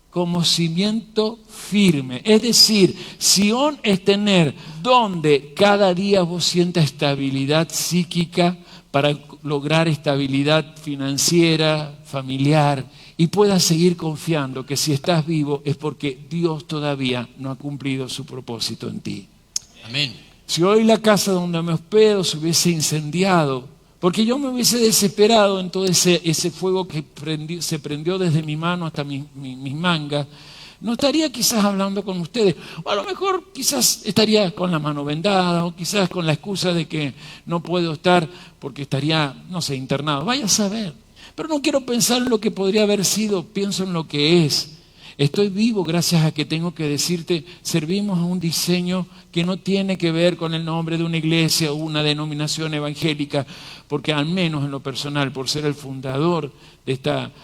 como cimiento firme. Es decir, Sión es tener donde cada día vos sientas estabilidad psíquica, para lograr estabilidad financiera, familiar, y puedas seguir confiando que si estás vivo es porque Dios todavía no ha cumplido su propósito en ti. Amén. Si hoy la casa donde me hospedo se hubiese incendiado, porque yo me hubiese desesperado en todo ese fuego que se prendió desde mi mano hasta mis mangas, no estaría quizás hablando con ustedes. O a lo mejor quizás estaría con la mano vendada, o quizás con la excusa de que no puedo estar porque estaría, no sé, internado. Vaya a saber. Pero no quiero pensar en lo que podría haber sido, pienso en lo que es. Estoy vivo gracias a que tengo que decirte, servimos a un diseño que no tiene que ver con el nombre de una iglesia o una denominación evangélica, porque al menos en lo personal, por ser el fundador de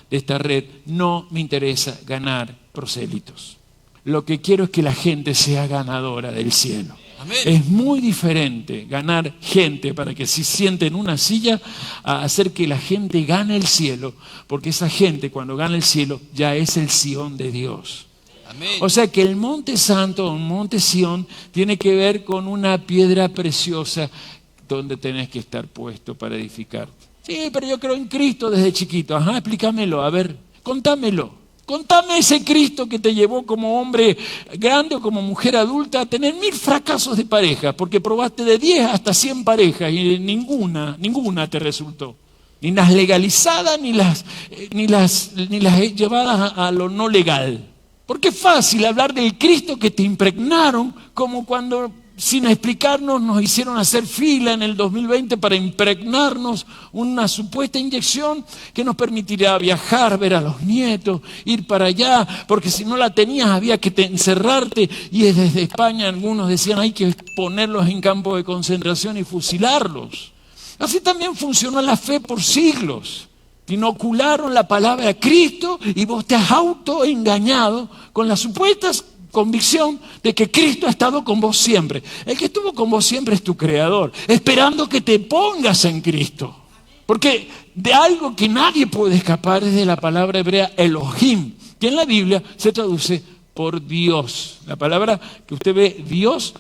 esta red, no me interesa ganar prosélitos. Lo que quiero es que la gente sea ganadora del cielo. Amén. Es muy diferente ganar gente para que se siente en una silla a hacer que la gente gane el cielo, porque esa gente cuando gana el cielo ya es el Sión de Dios. Amén. O sea que el Monte Santo, un Monte Sión, tiene que ver con una piedra preciosa donde tenés que estar puesto para edificarte. Sí, pero yo creo en Cristo desde chiquito. Ajá, explícamelo, a ver, contámelo. Contame ese Cristo que te llevó como hombre grande o como mujer adulta a tener 1000 fracasos de pareja, porque probaste de 10 hasta 100 parejas y ninguna te resultó. Ni las legalizadas ni las llevadas a lo no legal. Porque es fácil hablar del Cristo que te impregnaron, como cuando sin explicarnos nos hicieron hacer fila en el 2020 para impregnarnos una supuesta inyección que nos permitirá viajar, ver a los nietos, ir para allá, porque si no la tenías había que encerrarte, y desde España algunos decían hay que ponerlos en campos de concentración y fusilarlos. Así también funcionó la fe por siglos. Inocularon la palabra de Cristo y vos te has autoengañado con las supuestas convicción de que Cristo ha estado con vos siempre. El que estuvo con vos siempre es tu Creador, esperando que te pongas en Cristo. Porque de algo que nadie puede escapar es de la palabra hebrea Elohim, que en la Biblia se traduce por Dios. La palabra que usted ve, Dios,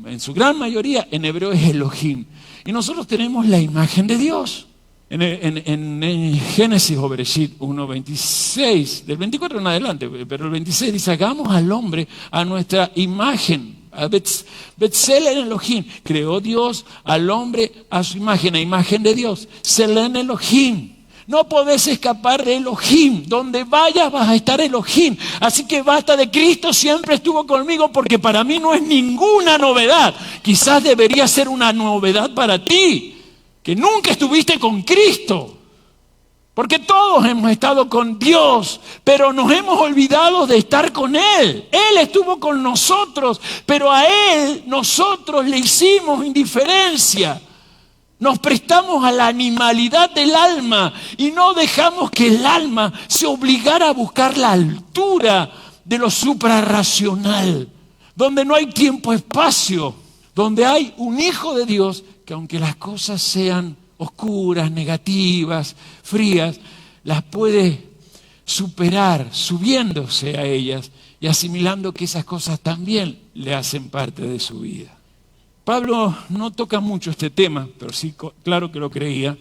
en su gran mayoría en hebreo es Elohim. Y nosotros tenemos la imagen de Dios. En Génesis o Bereshit 1:26, del 24 en adelante, pero el 26 dice, hagamos al hombre a nuestra imagen. A Betzelel Elohim, creó Dios al hombre a su imagen, a imagen de Dios. Selen Elohim. No podés escapar de Elohim. Donde vayas vas a estar Elohim. Así que basta de Cristo siempre estuvo conmigo, porque para mí no es ninguna novedad. Quizás debería ser una novedad para ti, que nunca estuviste con Cristo, porque todos hemos estado con Dios, pero nos hemos olvidado de estar con Él. Él estuvo con nosotros, pero a Él nosotros le hicimos indiferencia. Nos prestamos a la animalidad del alma y no dejamos que el alma se obligara a buscar la altura de lo suprarracional, donde no hay tiempo-espacio, donde hay un Hijo de Dios que aunque las cosas sean oscuras, negativas, frías, las puede superar subiéndose a ellas y asimilando que esas cosas también le hacen parte de su vida. Pablo no toca mucho este tema, pero sí, claro que lo creía,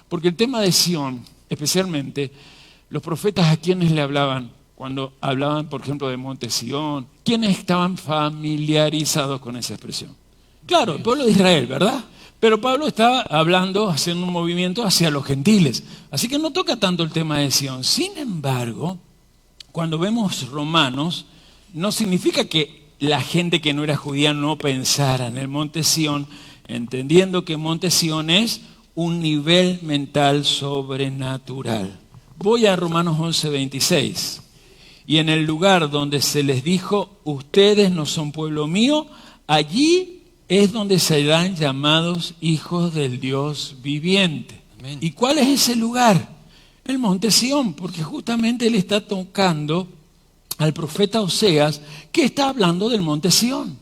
porque el tema de Sión, especialmente, los profetas a quienes le hablaban, cuando hablaban, por ejemplo, de Monte Sión, ¿quiénes estaban familiarizados con esa expresión? Claro, el pueblo de Israel, ¿verdad? Pero Pablo estaba hablando, haciendo un movimiento hacia los gentiles. Así que no toca tanto el tema de Sión. Sin embargo, cuando vemos Romanos, no significa que la gente que no era judía no pensara en el Monte Sión, entendiendo que Monte Sión es un nivel mental sobrenatural. Voy a Romanos 11:26. Y en el lugar donde se les dijo, ustedes no son pueblo mío, allí es donde serán llamados hijos del Dios viviente. Amén. ¿Y cuál es ese lugar? El Monte Sión, porque justamente él está tocando al profeta Oseas, que está hablando del Monte Sión.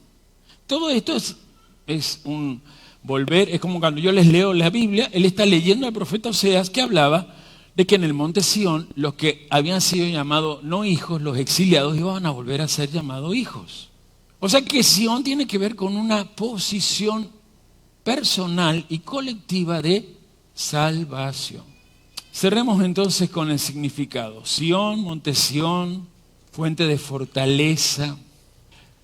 Todo esto es un volver, es como cuando yo les leo la Biblia, él está leyendo al profeta Oseas que hablaba de que en el Monte Sión los que habían sido llamados no hijos, los exiliados, iban a volver a ser llamados hijos. O sea que Sión tiene que ver con una posición personal y colectiva de salvación. Cerremos entonces con el significado. Sión, monte Sión, fuente de fortaleza.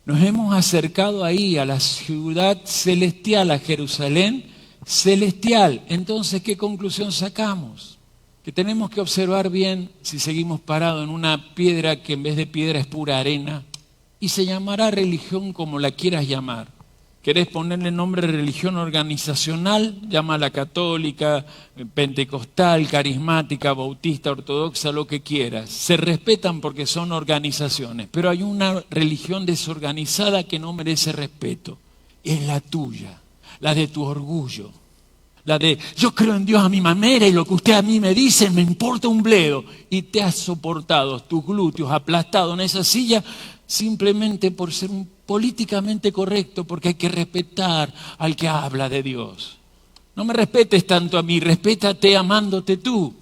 Nos hemos acercado ahí a la ciudad celestial, a Jerusalén celestial. Entonces, ¿qué conclusión sacamos? Que tenemos que observar bien si seguimos parados en una piedra que en vez de piedra es pura arena, y se llamará religión como la quieras llamar. ¿Querés ponerle nombre de religión organizacional? Llámala católica, pentecostal, carismática, bautista, ortodoxa, lo que quieras. Se respetan porque son organizaciones, pero hay una religión desorganizada que no merece respeto. Es la tuya, la de tu orgullo. La de, yo creo en Dios a mi manera y lo que usted a mí me dice me importa un bledo. Y te has soportado tus glúteos aplastados en esa silla simplemente por ser políticamente correcto, porque hay que respetar al que habla de Dios. No me respetes tanto a mí, respétate amándote tú.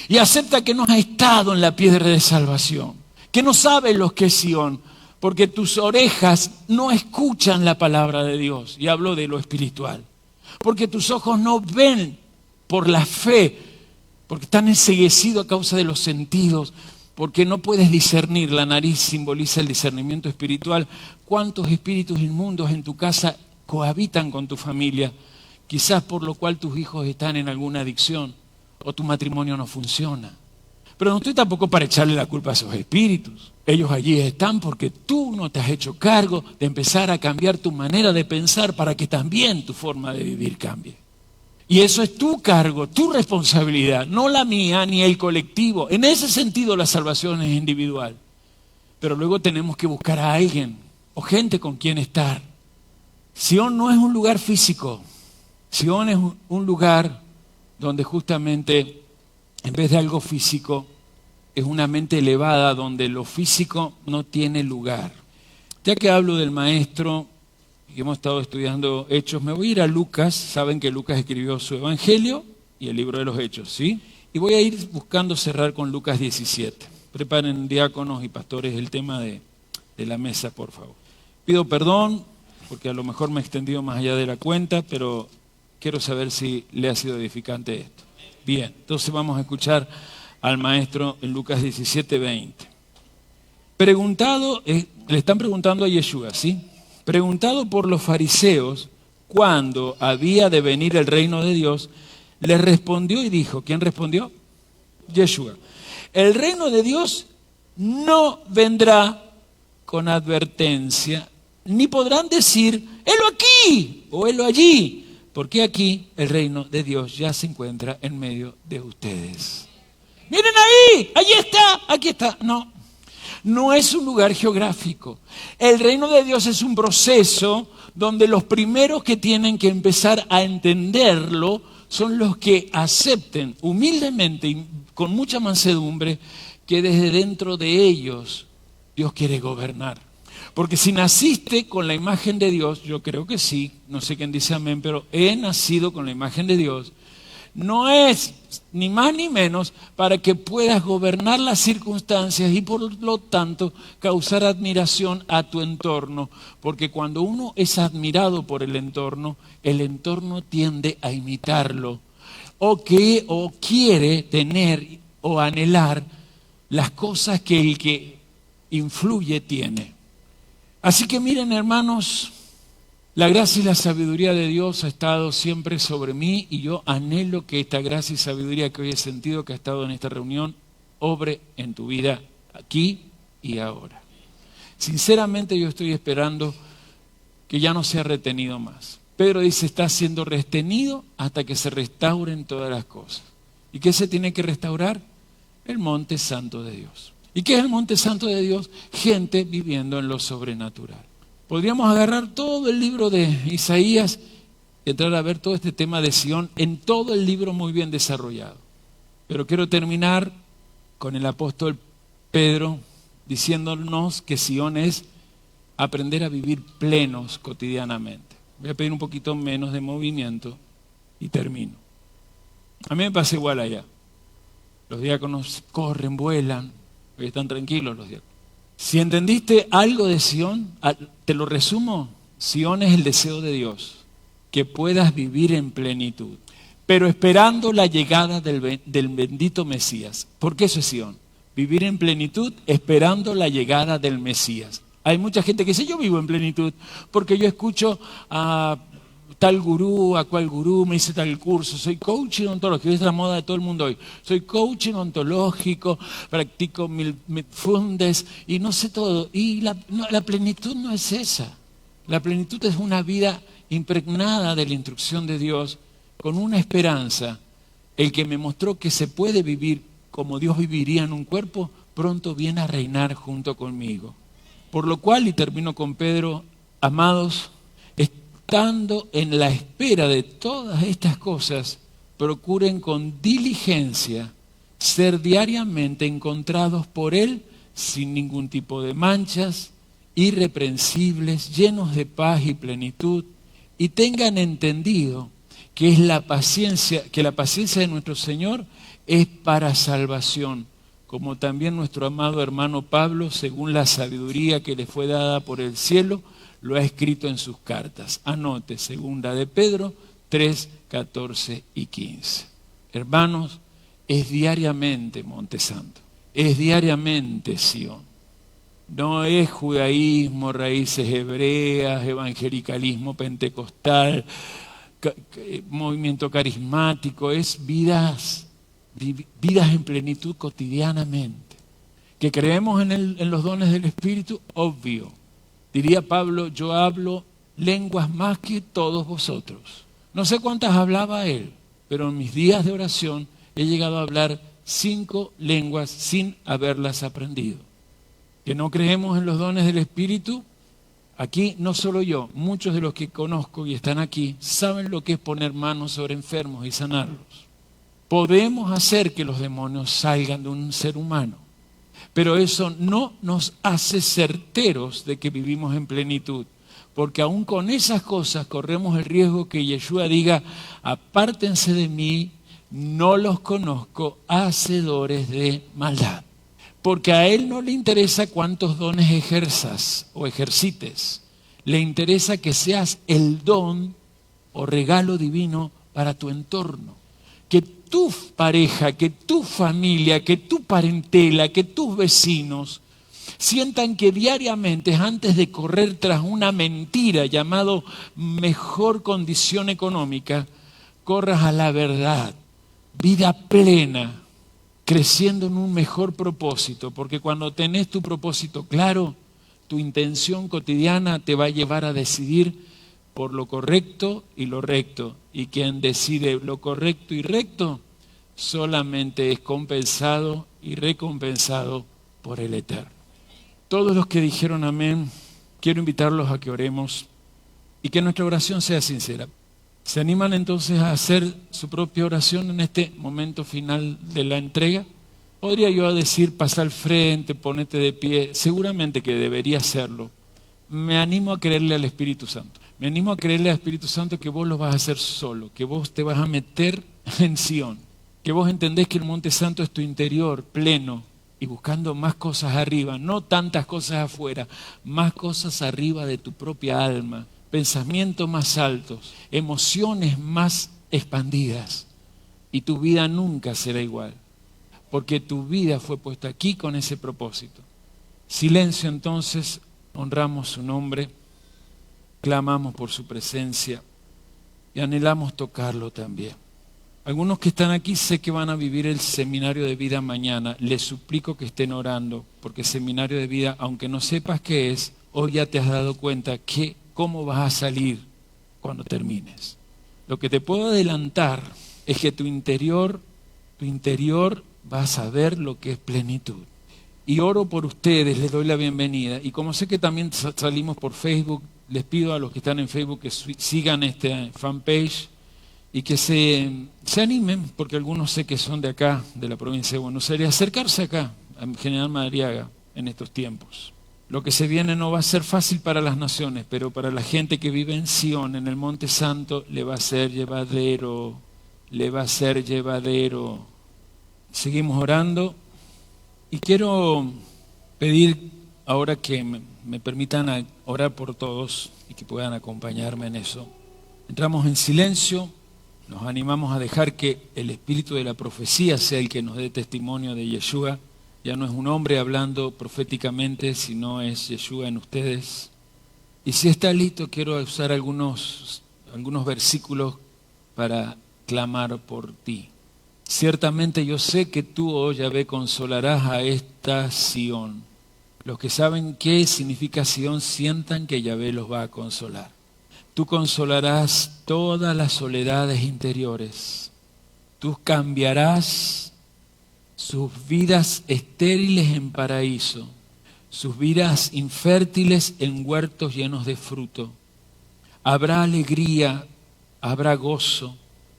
Y acepta que no has estado en la piedra de salvación, que no sabes lo que es Sión, porque tus orejas no escuchan la palabra de Dios. Y hablo de lo espiritual. Porque tus ojos no ven por la fe, porque están enceguecidos a causa de los sentidos, porque no puedes discernir. La nariz simboliza el discernimiento espiritual. ¿Cuántos espíritus inmundos en tu casa cohabitan con tu familia? Quizás por lo cual tus hijos están en alguna adicción o tu matrimonio no funciona. Pero no estoy tampoco para echarle la culpa a esos espíritus. Ellos allí están porque tú no te has hecho cargo de empezar a cambiar tu manera de pensar para que también tu forma de vivir cambie. Y eso es tu cargo, tu responsabilidad, no la mía ni el colectivo. En ese sentido la salvación es individual. Pero luego tenemos que buscar a alguien o gente con quien estar. Sión no es un lugar físico. Sión es un lugar donde justamente en vez de algo físico es una mente elevada donde lo físico no tiene lugar. Ya que hablo del maestro y hemos estado estudiando Hechos, me voy a ir a Lucas. Saben que Lucas escribió su Evangelio y el libro de los Hechos, ¿sí? Y voy a ir buscando cerrar con Lucas 17. Preparen, diáconos y pastores, el tema de la mesa, por favor. Pido perdón porque a lo mejor me he extendido más allá de la cuenta, pero quiero saber si le ha sido edificante esto. Bien, entonces vamos a escuchar al maestro en Lucas 17, 20. Le están preguntando a Yeshua, ¿sí? Preguntado por los fariseos cuándo había de venir el reino de Dios, le respondió y dijo, ¿quién respondió? Yeshua. El reino de Dios no vendrá con advertencia, ni podrán decir, helo aquí o helo allí, porque aquí el reino de Dios ya se encuentra en medio de ustedes. Miren ahí, allí está, aquí está. No es un lugar geográfico. El reino de Dios es un proceso donde los primeros que tienen que empezar a entenderlo son los que acepten humildemente y con mucha mansedumbre que desde dentro de ellos Dios quiere gobernar. Porque si naciste con la imagen de Dios, yo creo que sí, no sé quién dice amén, pero he nacido con la imagen de Dios, no es ni más ni menos para que puedas gobernar las circunstancias y por lo tanto causar admiración a tu entorno, porque cuando uno es admirado por el entorno tiende a imitarlo o quiere tener o anhelar las cosas que el que influye tiene. Así que miren, hermanos, la gracia y la sabiduría de Dios ha estado siempre sobre mí y yo anhelo que esta gracia y sabiduría que hoy he sentido, que ha estado en esta reunión, obre en tu vida aquí y ahora. Sinceramente yo estoy esperando que ya no sea retenido más. Pedro dice, está siendo retenido hasta que se restauren todas las cosas. ¿Y qué se tiene que restaurar? El monte santo de Dios. ¿Y qué es el monte santo de Dios? Gente viviendo en lo sobrenatural. Podríamos agarrar todo el libro de Isaías y entrar a ver todo este tema de Sión en todo el libro muy bien desarrollado. Pero quiero terminar con el apóstol Pedro diciéndonos que Sión es aprender a vivir plenos cotidianamente. Voy a pedir un poquito menos de movimiento y termino. A mí me pasa igual allá. Los diáconos corren, vuelan, hoy están tranquilos los diáconos. Si entendiste algo de Sión, te lo resumo, Sión es el deseo de Dios, que puedas vivir en plenitud. pero esperando la llegada del bendito Mesías. Porque eso es Sion. Vivir en plenitud esperando la llegada del Mesías. Hay mucha gente que dice, yo vivo en plenitud porque yo escucho a tal gurú, a cual gurú, me hice tal curso, soy coaching ontológico, es la moda de todo el mundo hoy. Soy coaching ontológico, practico mindfulness y no sé todo. Y la plenitud no es esa. La plenitud es una vida impregnada de la instrucción de Dios, con una esperanza. El que me mostró que se puede vivir como Dios viviría en un cuerpo, pronto viene a reinar junto conmigo. Por lo cual, y termino con Pedro, amados, estando en la espera de todas estas cosas, procuren con diligencia ser diariamente encontrados por Él sin ningún tipo de manchas, irreprensibles, llenos de paz y plenitud, y tengan entendido que es la paciencia de nuestro Señor es para salvación, como también nuestro amado hermano Pablo, según la sabiduría que le fue dada por el cielo, lo ha escrito en sus cartas. Anote, 2 de Pedro 3, 14 y 15. Hermanos, es diariamente Monte Santo, es diariamente Sion. No es judaísmo, raíces hebreas, evangelicalismo pentecostal, movimiento carismático, es vidas en plenitud cotidianamente. Que creemos en los dones del Espíritu, obvio. Diría Pablo, yo hablo lenguas más que todos vosotros. No sé cuántas hablaba él, pero en mis días de oración he llegado a hablar 5 lenguas sin haberlas aprendido. Que no creemos en los dones del Espíritu, aquí no solo yo, muchos de los que conozco y están aquí saben lo que es poner manos sobre enfermos y sanarlos. Podemos hacer que los demonios salgan de un ser humano, pero eso no nos hace certeros de que vivimos en plenitud, porque aún con esas cosas corremos el riesgo que Yeshua diga, apártense de mí, no los conozco, hacedores de maldad. Porque a Él no le interesa cuántos dones ejerzas o ejercites, le interesa que seas el don o regalo divino para tu entorno. Que tu pareja, que tu familia, que tu parentela, que tus vecinos sientan que diariamente, antes de correr tras una mentira llamado mejor condición económica, corras a la verdad, vida plena, creciendo en un mejor propósito, porque cuando tenés tu propósito claro, tu intención cotidiana te va a llevar a decidir por lo correcto y lo recto. Y quien decide lo correcto y recto solamente es compensado y recompensado por el Eterno. Todos los que dijeron amén, quiero invitarlos a que oremos y que nuestra oración sea sincera. ¿Se animan entonces a hacer su propia oración en este momento final de la entrega? Podría yo decir, pasa al frente, ponete de pie, seguramente que debería hacerlo. Me animo a creerle al Espíritu Santo. Me animo a creerle al Espíritu Santo que vos lo vas a hacer solo, que vos te vas a meter en Sion, que vos entendés que el Monte Santo es tu interior pleno y buscando más cosas arriba, no tantas cosas afuera, más cosas arriba de tu propia alma, pensamientos más altos, emociones más expandidas y tu vida nunca será igual, porque tu vida fue puesta aquí con ese propósito. Silencio entonces, honramos su nombre, clamamos por su presencia y anhelamos tocarlo también. Algunos que están aquí sé que van a vivir el seminario de vida mañana. Les suplico que estén orando, porque seminario de vida, aunque no sepas qué es, hoy ya te has dado cuenta que cómo vas a salir cuando termines. Lo que te puedo adelantar es que tu interior va a saber lo que es plenitud. Y oro por ustedes, les doy la bienvenida. Y como sé que también salimos por Facebook, les pido a los que están en Facebook que sigan este fanpage y que se animen, porque algunos sé que son de acá, de la provincia de Buenos Aires, acercarse acá, a General Madariaga, en estos tiempos. Lo que se viene no va a ser fácil para las naciones, pero para la gente que vive en Sion, en el Monte Santo, le va a ser llevadero, le va a ser llevadero. Seguimos orando y quiero pedir ahora que me permitan orar por todos y que puedan acompañarme en eso. Entramos en silencio Nos animamos a dejar que el espíritu de la profecía sea el que nos dé testimonio de Yeshua. Ya no es un hombre hablando proféticamente, sino es Yeshua en ustedes. Y si está listo, quiero usar algunos versículos para clamar por ti. Ciertamente yo sé que tú, oh Yahvé, consolarás a esta Sión. Los que saben qué significa Sión sientan que Yahvé los va a consolar. Tú consolarás todas las soledades interiores. Tú cambiarás sus vidas estériles en paraíso, sus vidas infértiles en huertos llenos de fruto. Habrá alegría, habrá gozo,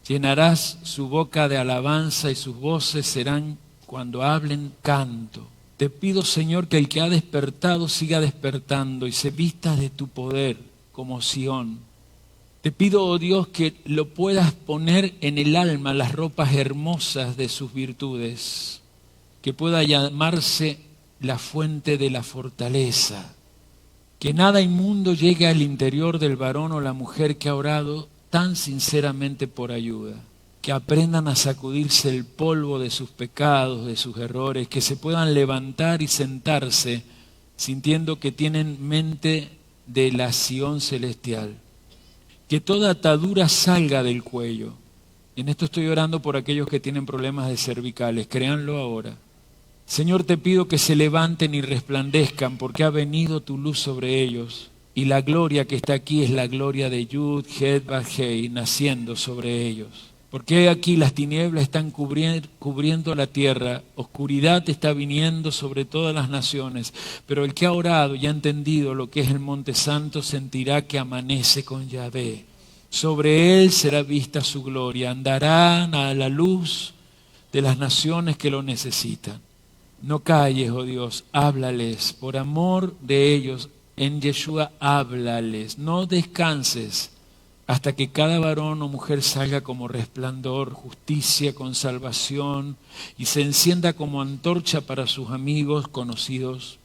llenarás su boca de alabanza y sus voces serán, cuando hablen, canto. Te pido, Señor, que el que ha despertado siga despertando y se vista de tu poder como Sión. Te pido, oh Dios, que lo puedas poner en el alma las ropas hermosas de sus virtudes, que pueda llamarse la fuente de la fortaleza, que nada inmundo llegue al interior del varón o la mujer que ha orado tan sinceramente por ayuda, que aprendan a sacudirse el polvo de sus pecados, de sus errores, que se puedan levantar y sentarse sintiendo que tienen mente de la Sión celestial. Que toda atadura salga del cuello. En esto estoy orando por aquellos que tienen problemas de cervicales, créanlo ahora. Señor, te pido que se levanten y resplandezcan porque ha venido tu luz sobre ellos. Y la gloria que está aquí es la gloria de Yud, Het, Vav, Hei, naciendo sobre ellos. Porque aquí las tinieblas están cubriendo la tierra, oscuridad está viniendo sobre todas las naciones, pero el que ha orado y ha entendido lo que es el Monte Santo sentirá que amanece con Yahvé. Sobre él será vista su gloria, andarán a la luz de las naciones que lo necesitan. No calles, oh Dios, háblales, por amor de ellos, en Yeshua háblales, no descanses hasta que cada varón o mujer salga como resplandor, justicia con salvación y se encienda como antorcha para sus amigos conocidos.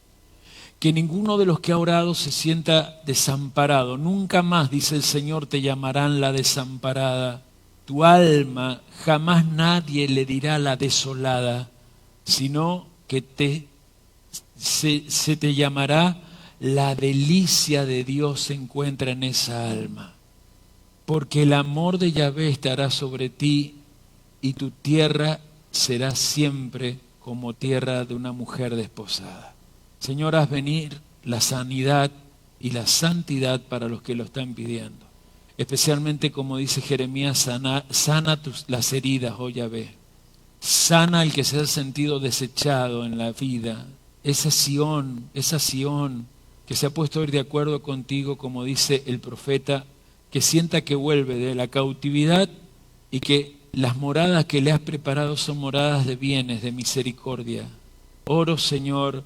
Que ninguno de los que ha orado se sienta desamparado. Nunca más, dice el Señor, te llamarán la desamparada. Tu alma jamás nadie le dirá la desolada, sino que se te llamará la delicia de Dios se encuentra en esa alma. Porque el amor de Yahvé estará sobre ti y tu tierra será siempre como tierra de una mujer desposada. Señor, haz venir la sanidad y la santidad para los que lo están pidiendo. Especialmente, como dice Jeremías, sana las heridas, oh Yahvé. Sana al que se ha sentido desechado en la vida. Esa Sión que se ha puesto a ir de acuerdo contigo, como dice el profeta, que sienta que vuelve de la cautividad y que las moradas que le has preparado son moradas de bienes, de misericordia. Oro, Señor,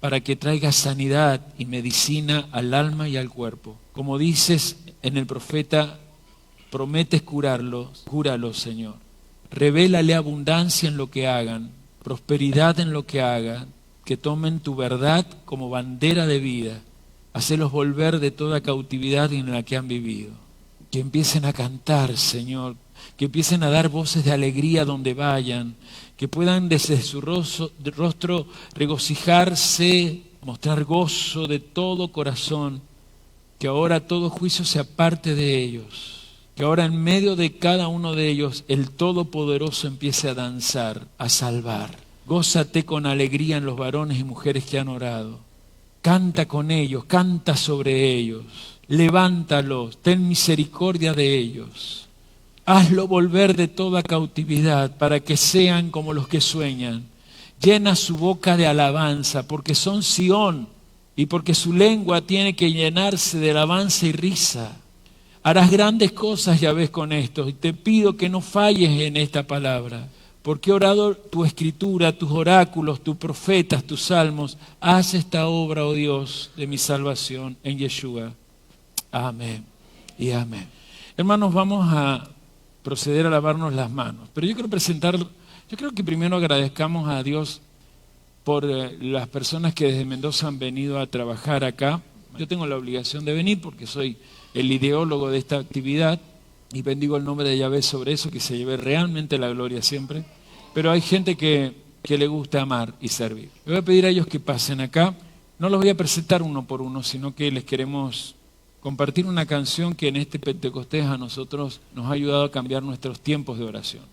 para que traiga sanidad y medicina al alma y al cuerpo. Como dices en el profeta, prometes curarlos, cúralos, Señor. Revélale abundancia en lo que hagan, prosperidad en lo que hagan, que tomen tu verdad como bandera de vida. Hacelos volver de toda cautividad en la que han vivido. Que empiecen a cantar, Señor. Que empiecen a dar voces de alegría donde vayan. Que puedan desde su rostro regocijarse, mostrar gozo de todo corazón. Que ahora todo juicio se aparte de ellos. Que ahora en medio de cada uno de ellos el Todopoderoso empiece a danzar, a salvar. Gózate con alegría en los varones y mujeres que han orado. Canta con ellos, canta sobre ellos, levántalos, ten misericordia de ellos. Hazlo volver de toda cautividad para que sean como los que sueñan. Llena su boca de alabanza porque son Sión y porque su lengua tiene que llenarse de alabanza y risa. Harás grandes cosas, ya ves, con esto y te pido que no falles en esta palabra. Porque he orado tu escritura, tus oráculos, tus profetas, tus salmos. Haz esta obra, oh Dios, de mi salvación en Yeshua. Amén y amén. Hermanos, vamos a proceder a lavarnos las manos. Pero yo creo que primero agradezcamos a Dios por las personas que desde Mendoza han venido a trabajar acá. Yo tengo la obligación de venir porque soy el ideólogo de esta actividad. Y bendigo el nombre de Yahvé sobre eso, que se lleve realmente la gloria siempre. Pero hay gente que le gusta amar y servir. Le voy a pedir a ellos que pasen acá. No los voy a presentar uno por uno, sino que les queremos compartir una canción que en este Pentecostés a nosotros nos ha ayudado a cambiar nuestros tiempos de oración,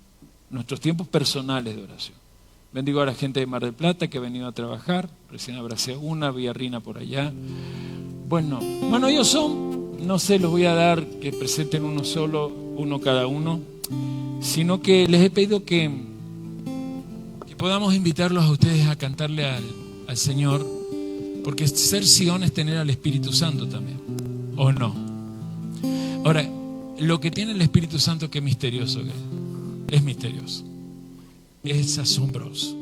nuestros tiempos personales de oración. Bendigo a la gente de Mar del Plata que ha venido a trabajar. Recién abracé una, vi a Rina por allá. Bueno, ellos son, no sé, los voy a dar que presenten uno solo, uno cada uno, sino que les he pedido que podamos invitarlos a ustedes a cantarle al Señor, porque ser Sion es tener al Espíritu Santo también, ¿o no? Ahora, lo que tiene el Espíritu Santo, qué misterioso que es misterioso, es asombroso.